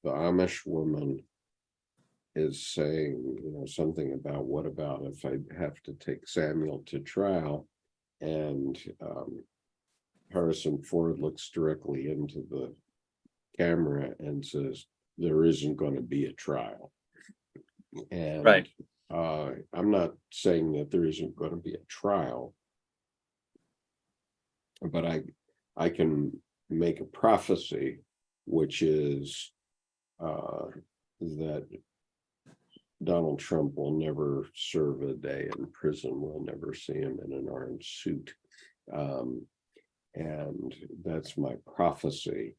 Amish woman is saying, something about, what about if I have to take Samuel to trial? And Harrison Ford looks directly into the camera and says, there isn't going to be a trial. And right. I'm not saying that there isn't going to be a trial, but I can make a prophecy, which is that Donald Trump will never serve a day in prison. We'll never see him in an orange suit. And that's my prophecy.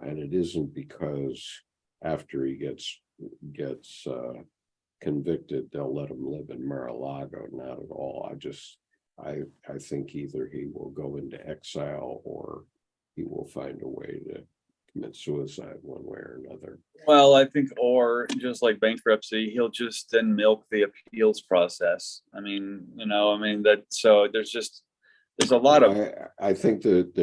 And it isn't because after he gets convicted, they'll let him live in Mar-a-Lago. Not at all. I think either he will go into exile or he will find a way to commit suicide one way or another. Well, I think, or just like bankruptcy, he'll just then milk the appeals process. I mean, so there's a lot of. I think that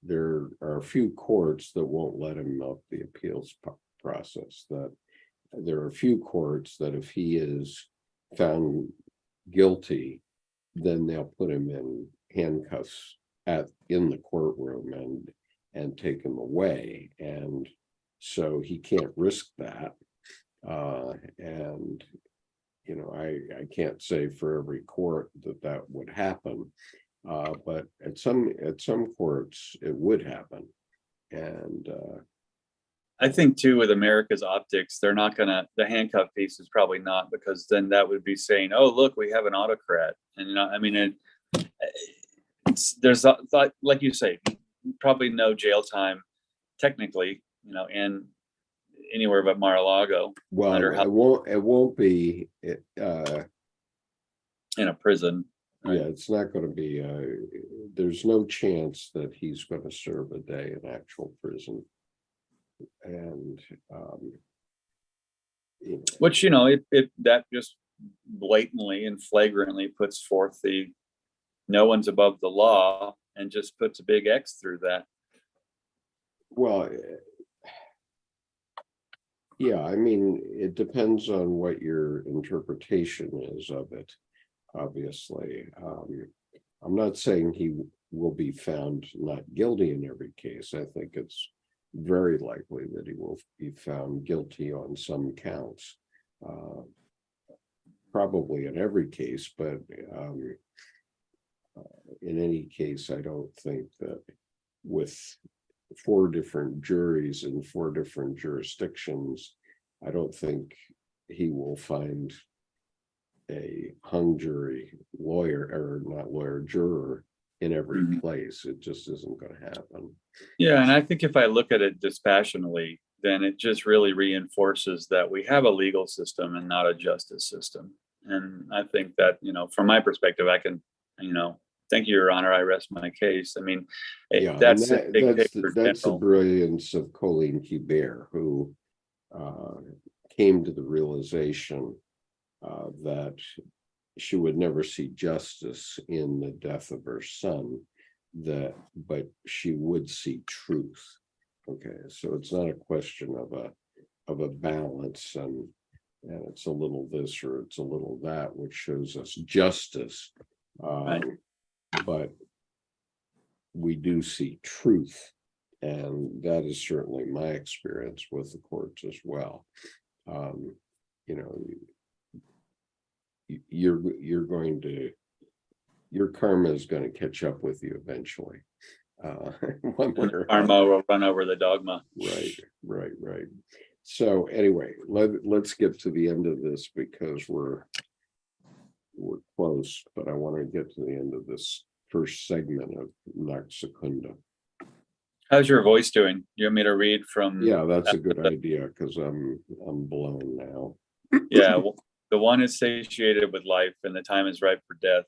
there are a few courts that won't let him milk the appeals process. That there are a few courts that if he is found guilty, then they'll put him in handcuffs in the courtroom and take him away, and so he can't risk that. And I can't say for every court that would happen, but at some courts it would happen. And I think too, with America's optics, they're not gonna. The handcuff piece is probably not, because then that would be saying, "Oh, look, we have an autocrat." And there's thought, like you say, probably no jail time, technically, in anywhere but Mar-a-Lago. well, it won't be In a prison. Right? Yeah, it's not going to be. There's no chance that he's going to serve a day in actual prison, and Which it that just blatantly and flagrantly puts forth the no one's above the law, and just puts a big X through that. well, yeah, I mean, it depends on what your interpretation is of it. Obviously, I'm not saying he will be found not guilty in every case. I think it's very likely that he will be found guilty on some counts, probably in every case, but in any case, I don't think that with 4 different juries in 4 different jurisdictions, I don't think he will find a hung jury juror in every place. It just isn't going to happen. Yeah, and I think if I look at it dispassionately, then it just really reinforces that we have a legal system and not a justice system. And I think that, from my perspective, I can, thank you, Your Honor, I rest my case. I mean, that's the brilliance of Colleen Kubert, who came to the realization that she would never see justice in the death of her son, but she would see truth. Okay, so it's not a question of a balance, and it's a little this or it's a little that, which shows us justice. Right. But we do see truth, and that is certainly my experience with the courts as well. Your karma is going to catch up with you eventually. Karma will run over the dogma. Right. So anyway, let's get to the end of this, because we're close, but I want to get to the end of this first segment of Nox Secunda. How's your voice doing? You want me to read from? Yeah, that's a good idea, because I'm blown now. Yeah, well, the one is satiated with life, and the time is ripe for death.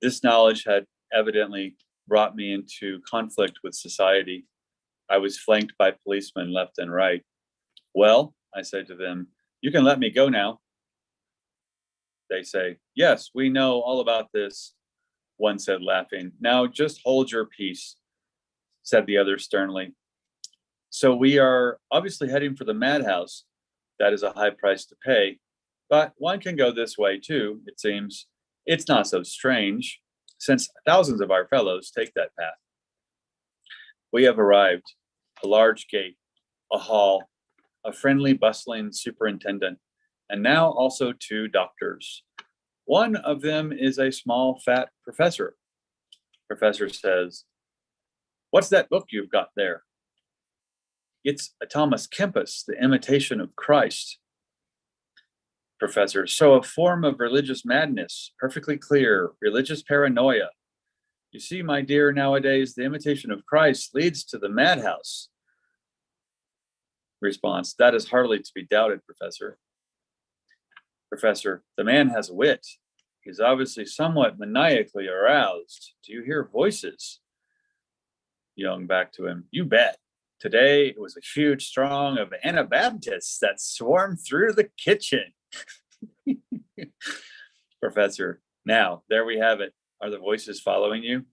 This knowledge had evidently brought me into conflict with society. I was flanked by policemen left and right. Well, I said to them, you can let me go now. They say, yes, we know all about this, one said, laughing. Now just hold your peace, said the other sternly. So we are obviously heading for the madhouse. That is a high price to pay, but one can go this way too, it seems. It's not so strange, since thousands of our fellows take that path. We have arrived. A large gate, a hall, a friendly, bustling superintendent, and now also 2 doctors. One of them is a small, fat professor. Professor says, what's that book you've got there? It's a Thomas Kempis, The Imitation of Christ. Professor, so a form of religious madness, perfectly clear, religious paranoia. You see, my dear, nowadays, The Imitation of Christ leads to the madhouse. Response, that is hardly to be doubted, Professor. Professor, the man has wit. He's obviously somewhat maniacally aroused. Do you hear voices? Jung back to him. You bet. Today it was a huge throng of Anabaptists that swarmed through the kitchen. Professor, now there we have it. Are the voices following you?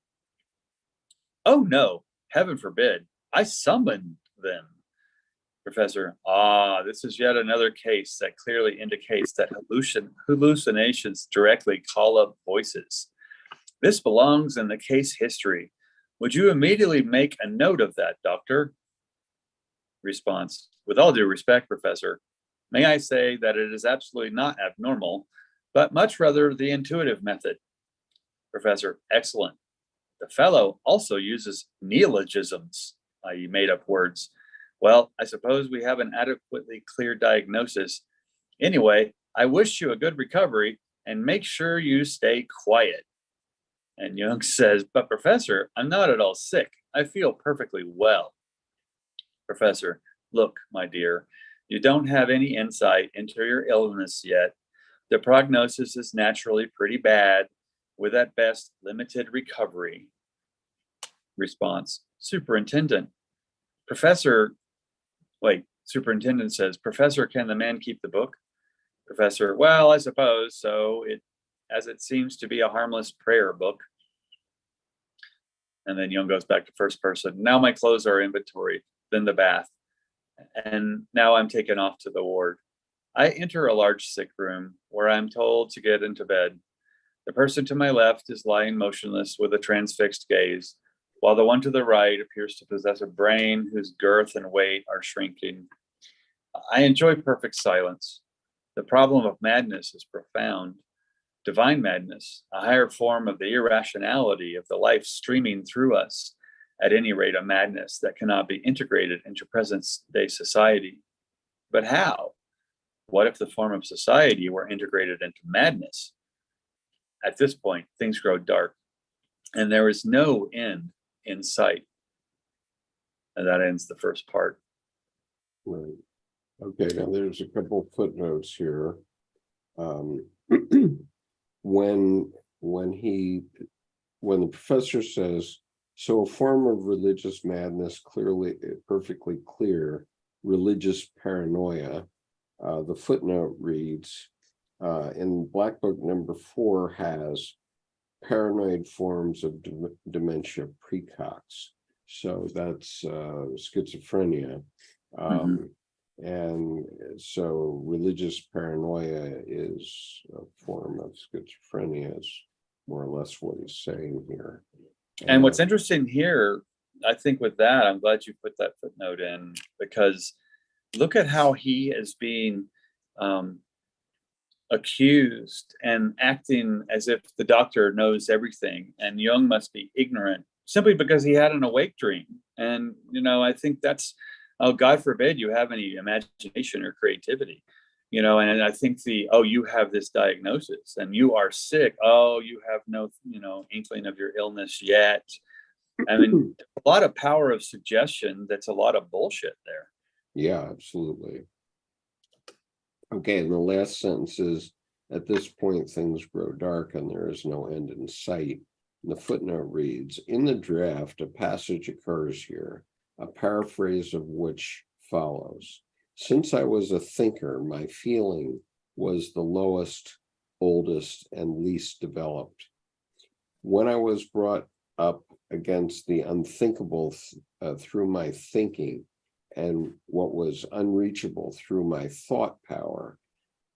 Oh no, heaven forbid. I summoned them. Professor, this is yet another case that clearly indicates that hallucinations directly call up voices. This belongs in the case history. Would you immediately make a note of that, doctor? Response, with all due respect, Professor, may I say that it is absolutely not abnormal, but much rather the intuitive method. Professor, excellent. The fellow also uses neologisms, i.e. made-up words. Well, I suppose we have an adequately clear diagnosis. Anyway, I wish you a good recovery and make sure you stay quiet. And Jung says, but Professor, I'm not at all sick. I feel perfectly well. Professor, look, my dear, you don't have any insight into your illness yet. The prognosis is naturally pretty bad, with at best limited recovery. Response, Superintendent. Superintendent says, Professor, can the man keep the book? Professor, well, I suppose so, as it seems to be a harmless prayer book. And then Jung goes back to first person. Now my clothes are inventoried, then the bath. And now I'm taken off to the ward. I enter a large sick room where I'm told to get into bed. The person to my left is lying motionless with a transfixed gaze, while the one to the right appears to possess a brain whose girth and weight are shrinking. I enjoy perfect silence. The problem of madness is profound. Divine madness, a higher form of the irrationality of the life streaming through us, at any rate a madness that cannot be integrated into present-day society. But how? What if the form of society were integrated into madness? At this point, things grow dark, and there is no end in sight. And that ends the first part. Right. Okay, now there's a couple footnotes here. When the professor says, so a form of religious madness, clearly, perfectly clear, religious paranoia, the footnote reads, in Black Book number 4 has paranoid forms of dementia precox. So that's schizophrenia. And so religious paranoia is a form of schizophrenia, is more or less what he's saying here. And what's interesting here, I think with that, I'm glad you put that footnote in, because look at how he is being accused and acting as if the doctor knows everything, and Jung must be ignorant simply because he had an awake dream. And, I think that's, God forbid you have any imagination or creativity, and I think you have this diagnosis and you are sick. Oh, you have no, inkling of your illness yet. I mean, a lot of power of suggestion. That's a lot of bullshit there. Yeah, absolutely. Okay, and the last sentence is, at this point, things grow dark and there is no end in sight. And the footnote reads, in the draft, a passage occurs here, a paraphrase of which follows. Since I was a thinker, my feeling was the lowest, oldest, and least developed. When I was brought up against the unthinkable through my thinking, and what was unreachable through my thought power,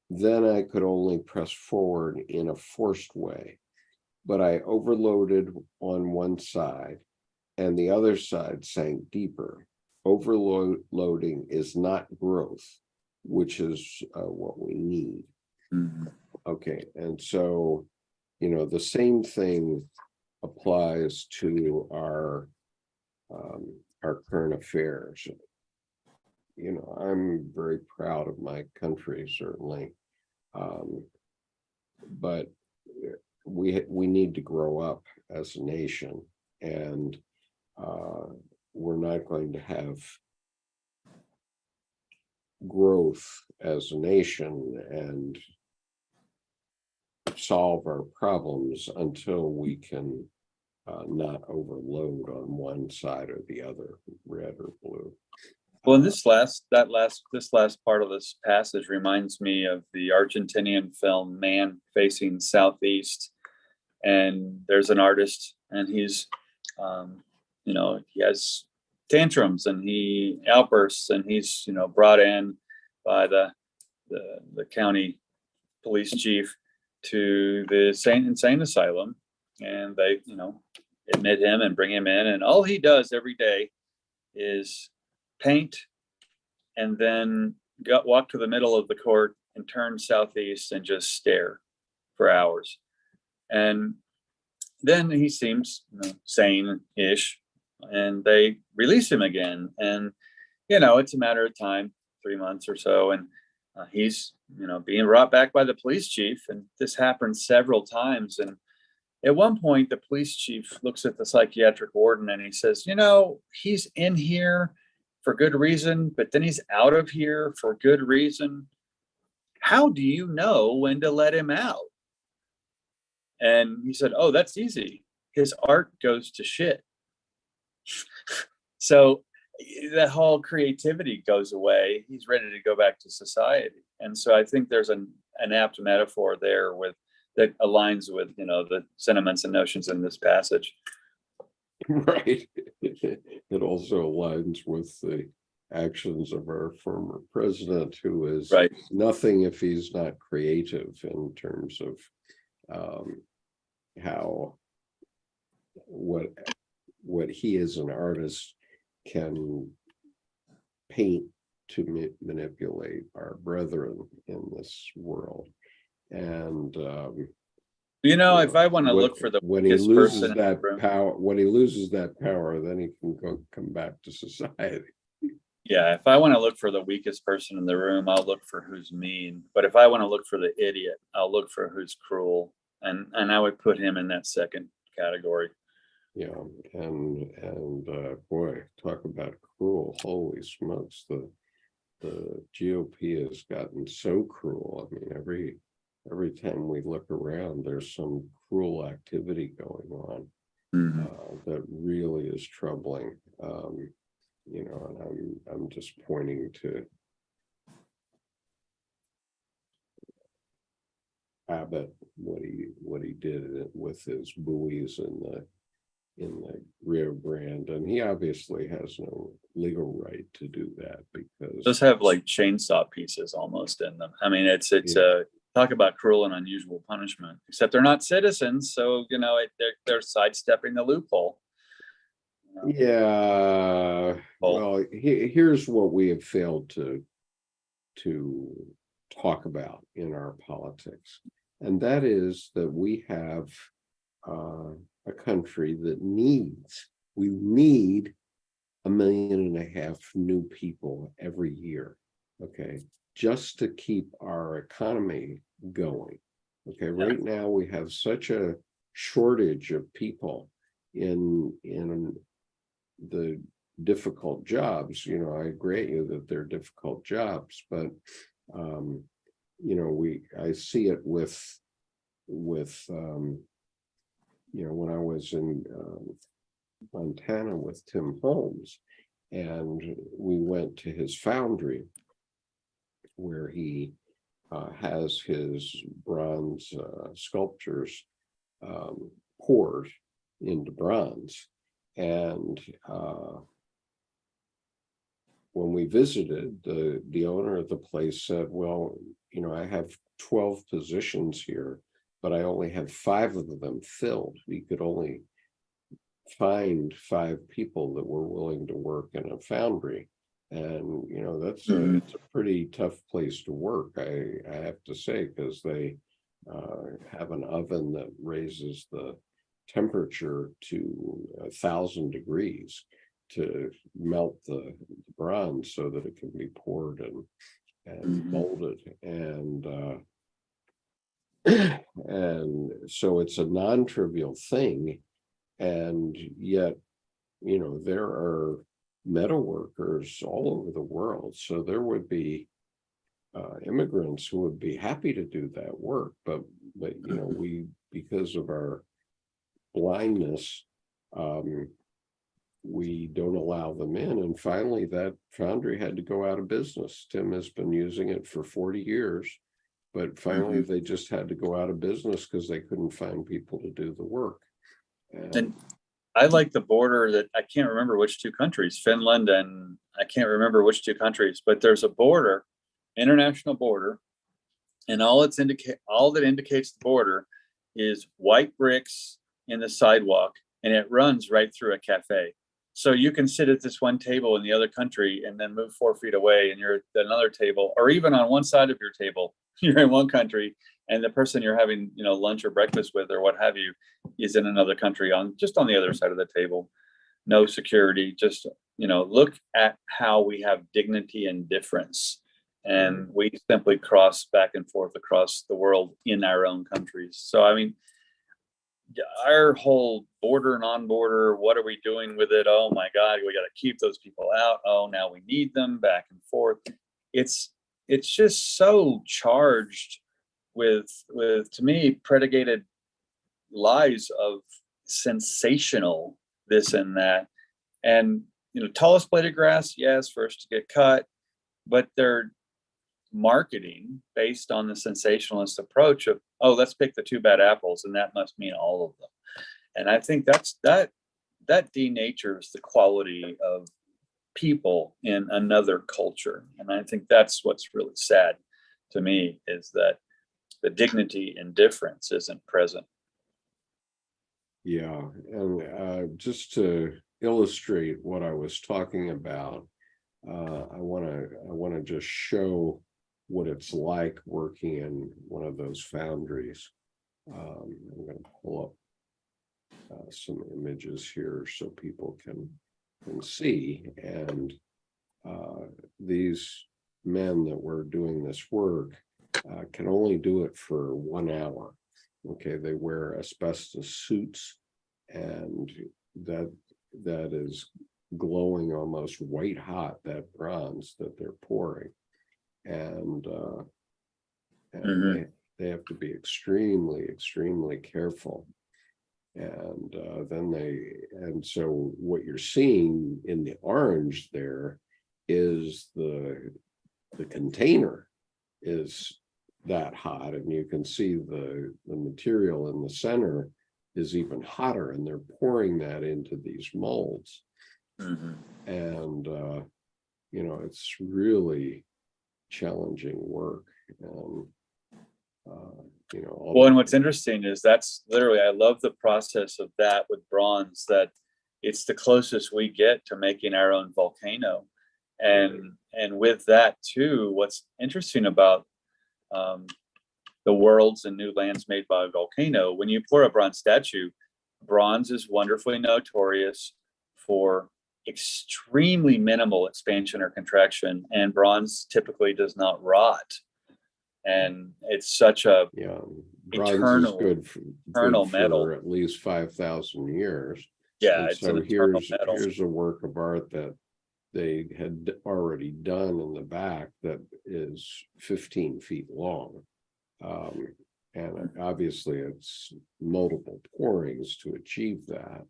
then I could only press forward in a forced way. But I overloaded on one side, and the other side sank deeper. Overloading is not growth, which is what we need. Mm-hmm. Okay, and so, the same thing applies to our current affairs. I'm very proud of my country, certainly, but we need to grow up as a nation, and we're not going to have growth as a nation and solve our problems until we can not overload on one side or the other, red or blue. Well, this last part of this passage reminds me of the Argentinian film Man Facing Southeast. And there's an artist, and he's, he has tantrums and he outbursts, and he's, brought in by the county police chief to the insane asylum, and they, admit him and bring him in, and all he does every day is paint and then walk to the middle of the court and turn southeast and just stare for hours. And then he seems sane-ish, and they release him again. And, it's a matter of time, 3 months or so. And he's, being brought back by the police chief. And this happens several times. And at one point, the police chief looks at the psychiatric warden and he says, he's in here for good reason, but then he's out of here for good reason. How do you know when to let him out? And he said, oh, that's easy. His art goes to shit. So that whole creativity goes away. He's ready to go back to society. And so I think there's an apt metaphor there that aligns with, the sentiments and notions in this passage. Right. It also aligns with the actions of our former president, who is right. Nothing if he's not creative in terms of how what he as an artist can paint to manipulate our brethren in this world. And if I want to look for the when he loses that power, then he can come back to society. Yeah, if I want to look for the weakest person in the room, I'll look for who's mean. But if I want to look for the idiot, I'll look for who's cruel. And I would put him in that second category. Yeah, and boy, talk about cruel! Holy smokes, the GOP has gotten so cruel. I mean, every time we look around, there's some cruel activity going on that really is troubling. And I'm just pointing to Abbott, what he did with his buoys in the Rio Grande, and he obviously has no legal right to do that because those have like chainsaw pieces almost in them. I mean, it's talk about cruel and unusual punishment. Except they're not citizens, so they're sidestepping the loophole. Yeah. Well, here's what we have failed to talk about in our politics, and that is that we have a country that we need 1.5 million new people every year, okay, just to keep our economy going. Okay, right now we have such a shortage of people in the difficult jobs. I grant you that they're difficult jobs, but I see it with when I was in Montana with Tim Holmes, and we went to his foundry where he has his bronze sculptures poured into bronze. And when we visited, the owner of the place said, well, I have 12 positions here, but I only have 5 of them filled. We could only find 5 people that were willing to work in a foundry. And, that's it's a pretty tough place to work, I have to say, because they have an oven that raises the temperature to 1,000 degrees to melt the bronze so that it can be poured and molded. And so it's a non-trivial thing, and yet there are metal workers all over the world, so there would be immigrants who would be happy to do that work, but but you know, we, because of our blindness, we don't allow them in. And finally, that foundry had to go out of business. Tim has been using it for 40 years, but finally they just had to go out of business because they couldn't find people to do the work. And I like the border that I can't remember which two countries, Finland and I can't remember which two countries, but there's a border, international border, and all that indicates the border is white bricks in the sidewalk, and it runs right through a cafe. So you can sit at this one table in the other country and then move 4 feet away and you're at another table, or even on one side of your table, you're in one country and the person you're having, you know, lunch or breakfast with or what have you is in another country just on the other side of the table. No security, just, you know, look at how we have dignity and difference. And we simply cross back and forth across the world in our own countries. So, I mean, our whole border, non-border, what are we doing with it? Oh my God, we got to keep those people out. Oh, now we need them, back and forth. It's just so charged with to me predicated lies of sensational this and that. And you know, tallest blade of grass, yes, first to get cut, but they're marketing based on the sensationalist approach of, oh, let's pick the 2 bad apples and that must mean all of them. And I think that denatures the quality of people in another culture. And I think that's what's really sad to me, is that the dignity and difference isn't present. Yeah, and just to illustrate what I was talking about, I want to just show what it's like working in one of those foundries. I'm going to pull up some images here so people can see. And these men that were doing this work can only do it for 1 hour. Okay, they wear asbestos suits, and that is glowing almost white hot, that bronze that they're pouring. And they have to be extremely careful. And so what you're seeing in the orange there is the container is that hot, and you can see the material in the center is even hotter, and they're pouring that into these molds. And you know, it's really challenging work. And you know, well, and what's interesting is that's literally, I love the process of that with bronze, that it's the closest we get to making our own volcano. And with that too, what's interesting about the worlds and new lands made by a volcano, when you pour a bronze statue, bronze is wonderfully notorious for extremely minimal expansion or contraction, and bronze typically does not rot. And it's such a bronze is good for metal, at least 5,000 years. Yeah, and it's so an eternal metal. Here's a work of art that they had already done in the back that is 15 feet long. And obviously it's multiple pourings to achieve that.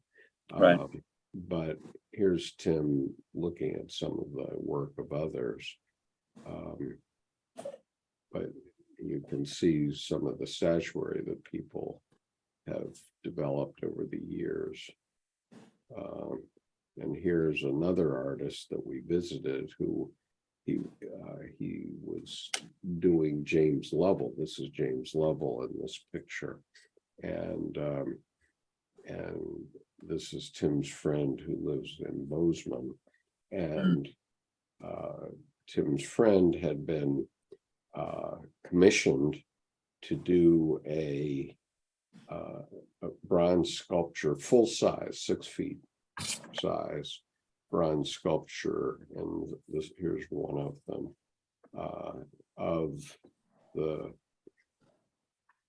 Right. But here's Tim looking at some of the work of others. But you can see some of the statuary that people have developed over the years. And here's another artist that we visited who he was doing James Lovell. This is James Lovell in this picture. And this is Tim's friend who lives in Bozeman. And Tim's friend had been commissioned to do a bronze sculpture, full size, 6 feet size bronze sculpture, and here's one of them of the,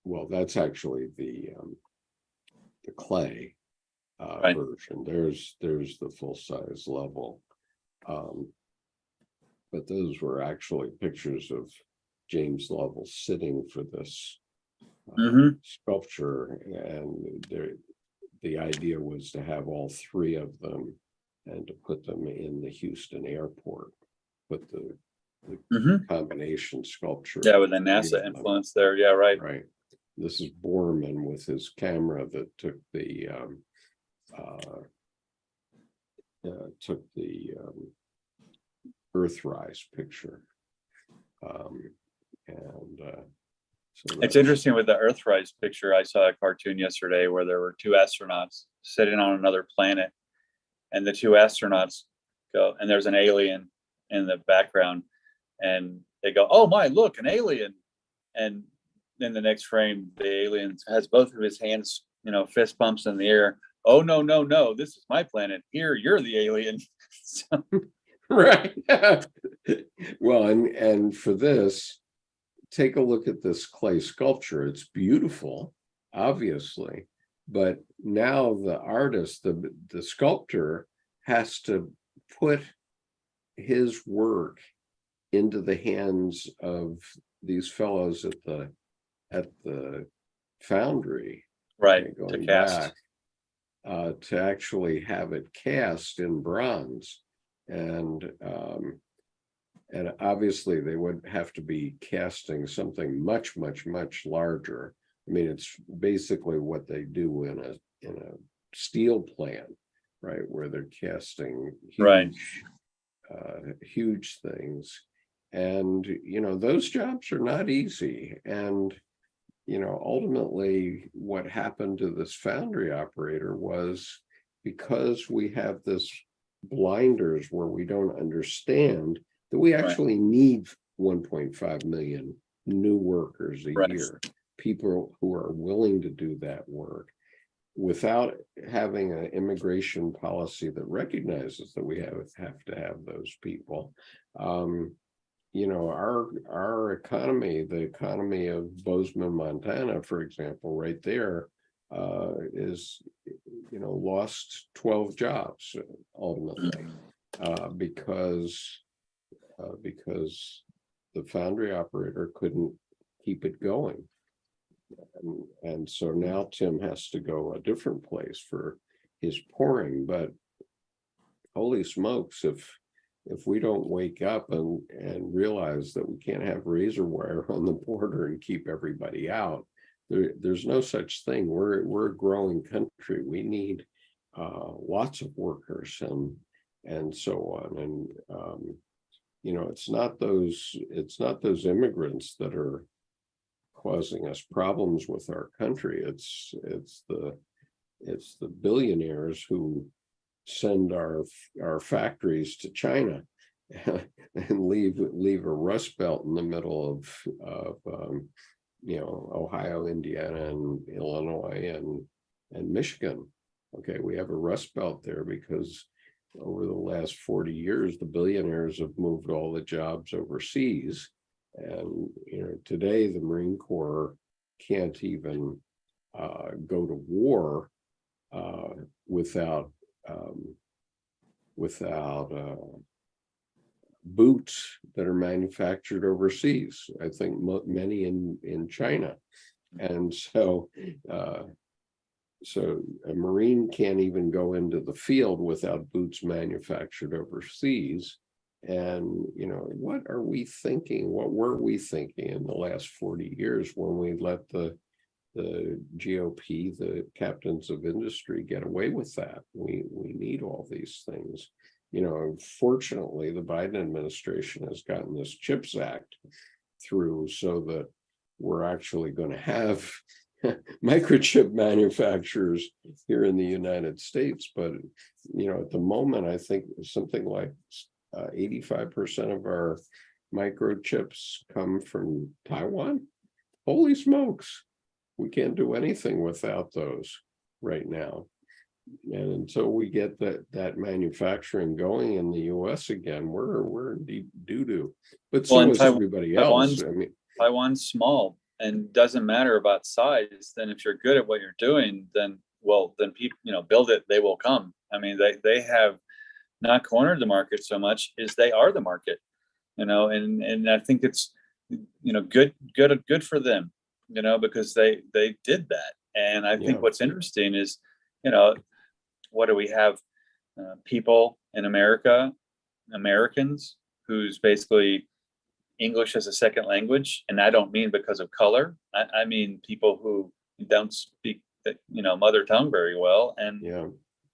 well, that's actually the clay version. There's the full size level, but those were actually pictures of James Lovell sitting for this sculpture, and the idea was to have all three of them and to put them in the Houston airport, put the combination sculpture. Yeah, with the NASA influence there. Yeah, right. Right. This is Borman with his camera that took the Earthrise picture. So it's interesting with the Earthrise picture. I saw a cartoon yesterday where there were two astronauts sitting on another planet, and the two astronauts go, and there's an alien in the background, and they go, "Oh my, look, an alien!" And in the next frame, the alien has both of his hands, fist bumps in the air. "Oh no, no, no! This is my planet. Here, you're the alien." So, right. Well, and for this, take a look at this clay sculpture. It's beautiful, obviously, but now the artist, the sculptor, has to put his work into the hands of these fellows at the foundry, right, going to cast. back, to actually have it cast in bronze, and obviously they would have to be casting something much, much, much larger. I mean, it's basically what they do in a steel plant, right, where they're casting huge things. And those jobs are not easy. And ultimately what happened to this foundry operator was, because we have this blinders where we don't understand that we actually need 1.5 million new workers a year, people who are willing to do that work, without having an immigration policy that recognizes that we have to have those people. Our economy, the economy of Bozeman, Montana, for example, right there, is lost 12 jobs ultimately, because the foundry operator couldn't keep it going. And so now Tim has to go a different place for his pouring. But holy smokes, if we don't wake up and realize that we can't have razor wire on the border and keep everybody out, there's no such thing. We're a growing country. We need lots of workers and so on. And it's not those immigrants that are causing us problems with our country. It's the billionaires who send our factories to China and leave a rust belt in the middle of Ohio, Indiana, and Illinois and Michigan. Okay, we have a rust belt there because over the last 40 years, the billionaires have moved all the jobs overseas. And today the Marine Corps can't even go to war without boots that are manufactured overseas. I think many in China, and so a Marine can't even go into the field without boots manufactured overseas. And what are we thinking? What were we thinking in the last 40 years when we let the GOP, the captains of industry, get away with that? We need all these things. Fortunately, the Biden administration has gotten this CHIPS Act through so that we're actually going to have microchip manufacturers here in the United States. But at the moment, I think something like 85% of our microchips come from Taiwan. Holy smokes, we can't do anything without those right now. And until we get that manufacturing going in the U.S. again, we're in deep doo-doo. But so is everybody else. Taiwan's small and doesn't matter about size. Then if you're good at what you're doing, then people, build it, they will come. I mean, they have not cornered the market so much as they are the market, and I think it's, good for them. because they did that. And I think Yeah. what's interesting is, you know, what do we have? People in America, Americans, who's basically English as a second language, and I don't mean because of color. I mean people who don't speak the mother tongue very well, and Yeah.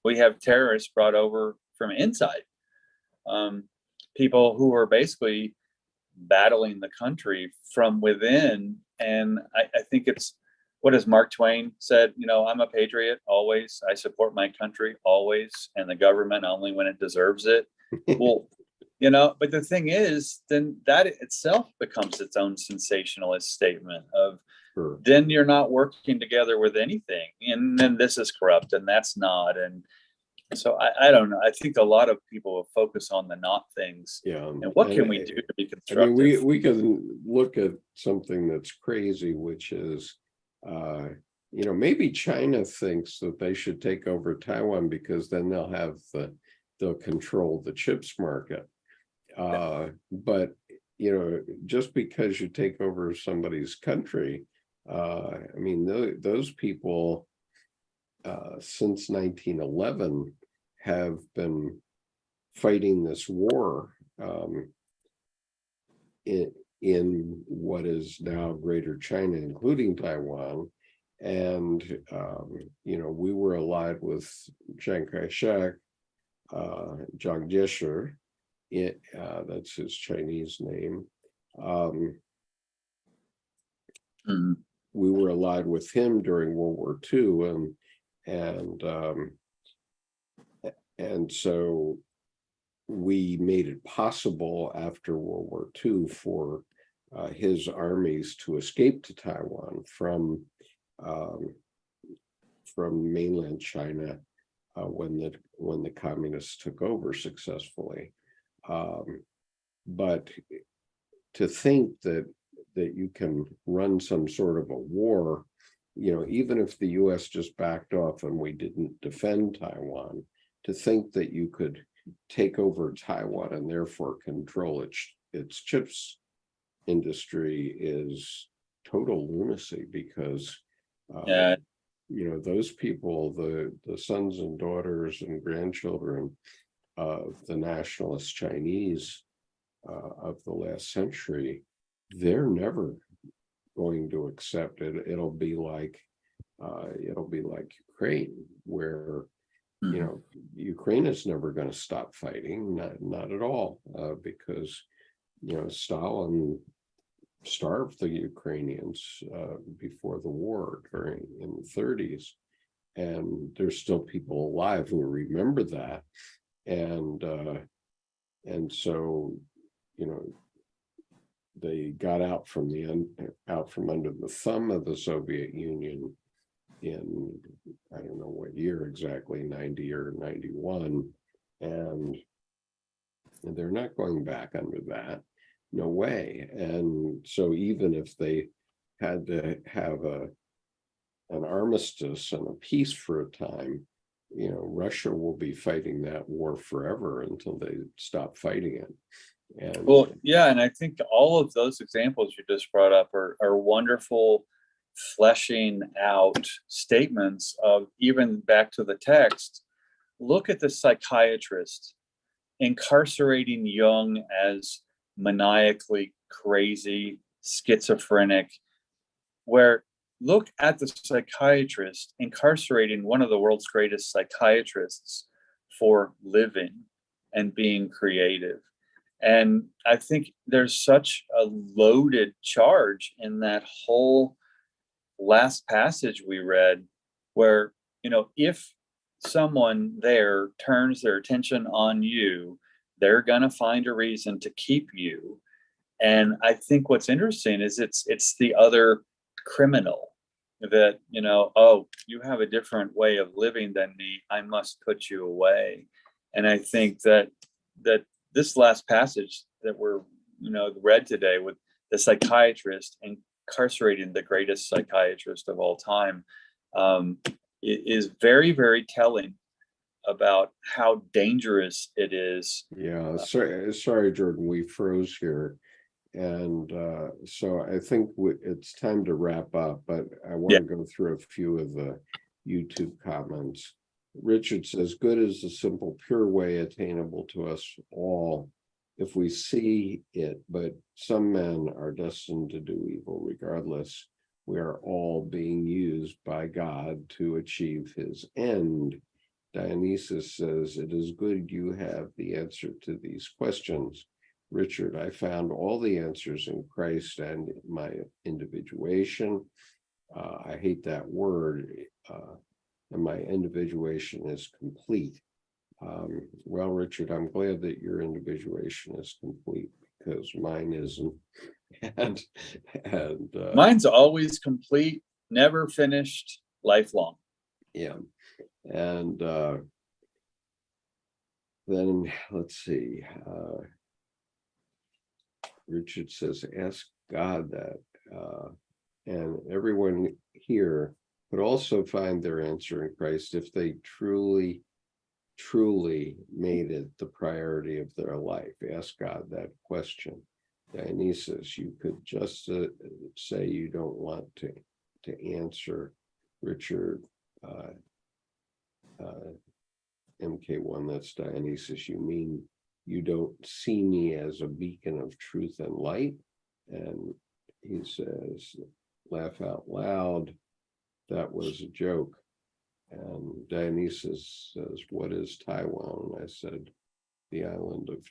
we have terrorists brought over from inside. People who are basically battling the country from within, and I think it's what has Mark Twain said. I'm a patriot always. I support my country always, and the government only when it deserves it. Well, but the thing is, then that itself becomes its own sensationalist statement of, Sure. then you're not working together with anything, and then this is corrupt and that's not. And so I don't know. I think a lot of people will focus on the not things. Yeah. And what can we do to be I mean, constructive? we can look at something that's crazy, which is, maybe China thinks that they should take over Taiwan because then they'll control the chips market. But just because you take over somebody's country, I mean, those people since 1911 have been fighting this war in what is now Greater China, including Taiwan. And we were allied with Chiang Kai-shek, Zhang Jieshi. That's his Chinese name. We were allied with him during World War II, and so we made it possible after World War II for his armies to escape to Taiwan from mainland China when the communists took over successfully. But to think that you can run some sort of a war, even if the U.S. just backed off and we didn't defend Taiwan, to think that you could take over Taiwan and therefore control its chips industry is total lunacy, because those people, the sons and daughters and grandchildren of the nationalist Chinese of the last century, they're never going to accept it. It'll be like Ukraine, where Ukraine is never going to stop fighting, not at all, because Stalin starved the Ukrainians before the war in the 30s, and there's still people alive who remember that, and so they got out from under the thumb of the Soviet Union in, I don't know what year exactly, 90 or 91, and they're not going back under that. No way. And so even if they had to have an armistice and a peace for a time, Russia will be fighting that war forever until they stop fighting it. And and I think all of those examples you just brought up are wonderful fleshing out statements of, even back to the text. Look at the psychiatrist incarcerating Jung as maniacally crazy, schizophrenic, where look at the psychiatrist incarcerating one of the world's greatest psychiatrists for living and being creative. And I think there's such a loaded charge in that whole last passage we read, where, if someone there turns their attention on you, they're going to find a reason to keep you. And I think what's interesting is it's the other criminal that, oh, you have a different way of living than me, I must put you away. And I think that this last passage that we're read today, with the psychiatrist incarcerating the greatest psychiatrist of all time, is very, very telling about how dangerous it is. Yeah, sorry, Jordan, we froze here. So I think it's time to wrap up, but I want Yeah. to go through a few of the YouTube comments. Richard says, good is the simple, pure way attainable to us all if we see it, but some men are destined to do evil regardless. We are all being used by God to achieve his end. Dionysus says, it is good you have the answer to these questions. Richard, I found all the answers in Christ and my individuation. I hate that word. And my individuation is complete. Well, Richard, I'm glad that your individuation is complete because mine isn't. And Mine's always complete, never finished, lifelong. Yeah. And then let's see. Richard says, ask God that. And everyone here could also find their answer in Christ if they truly made it the priority of their life. Ask God that question. Dionysus, you could just say you don't want to answer. Richard, MK1, that's Dionysus. You mean you don't see me as a beacon of truth and light? And he says, laugh out loud. That was a joke. And Dionysus says, what is Taiwan? And I said, the island of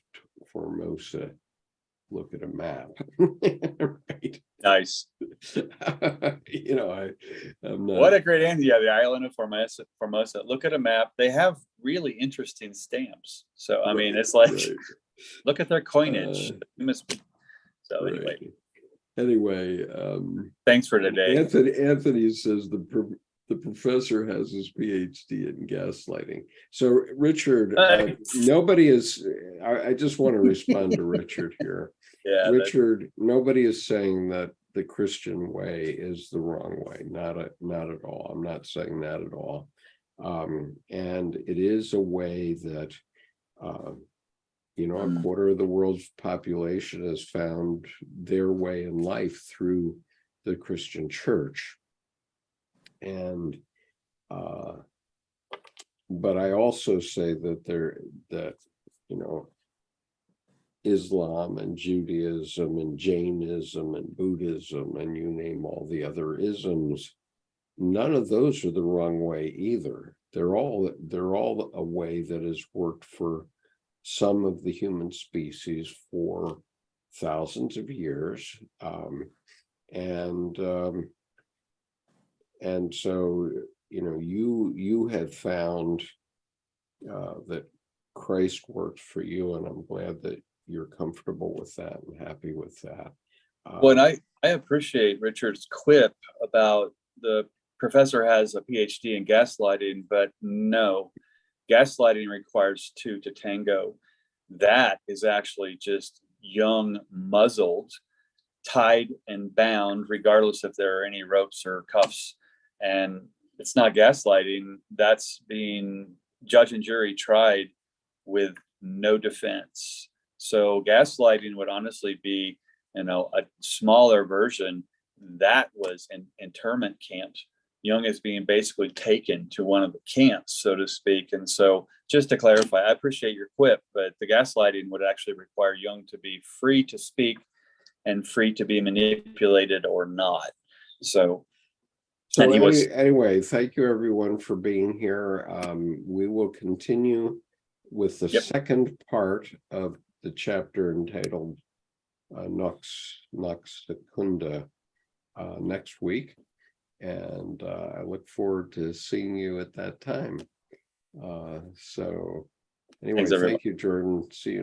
Formosa. Look at a map. Right. Nice. You know, I'm not. What a great answer. Yeah, the island of Formosa. Look at a map. They have really interesting stamps. So, I mean, it's like, right. Look at their coinage. So, right. anyway, thanks for today. Anthony says the professor has his PhD in gaslighting. So, Richard, nobody is. I just want to respond to Richard here. Yeah, Richard, nobody is saying that the Christian way is the wrong way. Not at all. I'm not saying that at all. And it is a way that, a quarter of the world's population has found their way in life through the Christian church. And, but I also say that Islam and Judaism and Jainism and Buddhism and you name all the other isms, none of those are the wrong way either. They're all a way that has worked for some of the human species for thousands of years. And so, you had found that Christ worked for you, and I'm glad that you're comfortable with that and happy with that. Well, and I appreciate Richard's quip about the professor has a PhD in gaslighting, but no, gaslighting requires two to tango. That is actually just Jung muzzled, tied and bound, regardless if there are any ropes or cuffs. And it's not gaslighting. That's being judge and jury tried with no defense. So gaslighting would honestly be, a smaller version. That was in internment camps. Jung is being basically taken to one of the camps, so to speak. And so just to clarify, I appreciate your quip, but the gaslighting would actually require Jung to be free to speak and free to be manipulated or not. So anyway, thank you everyone for being here. We will continue with the second part of the chapter entitled Nox Secunda next week. And I look forward to seeing you at that time. So anyway, thank you, Jordan. See you next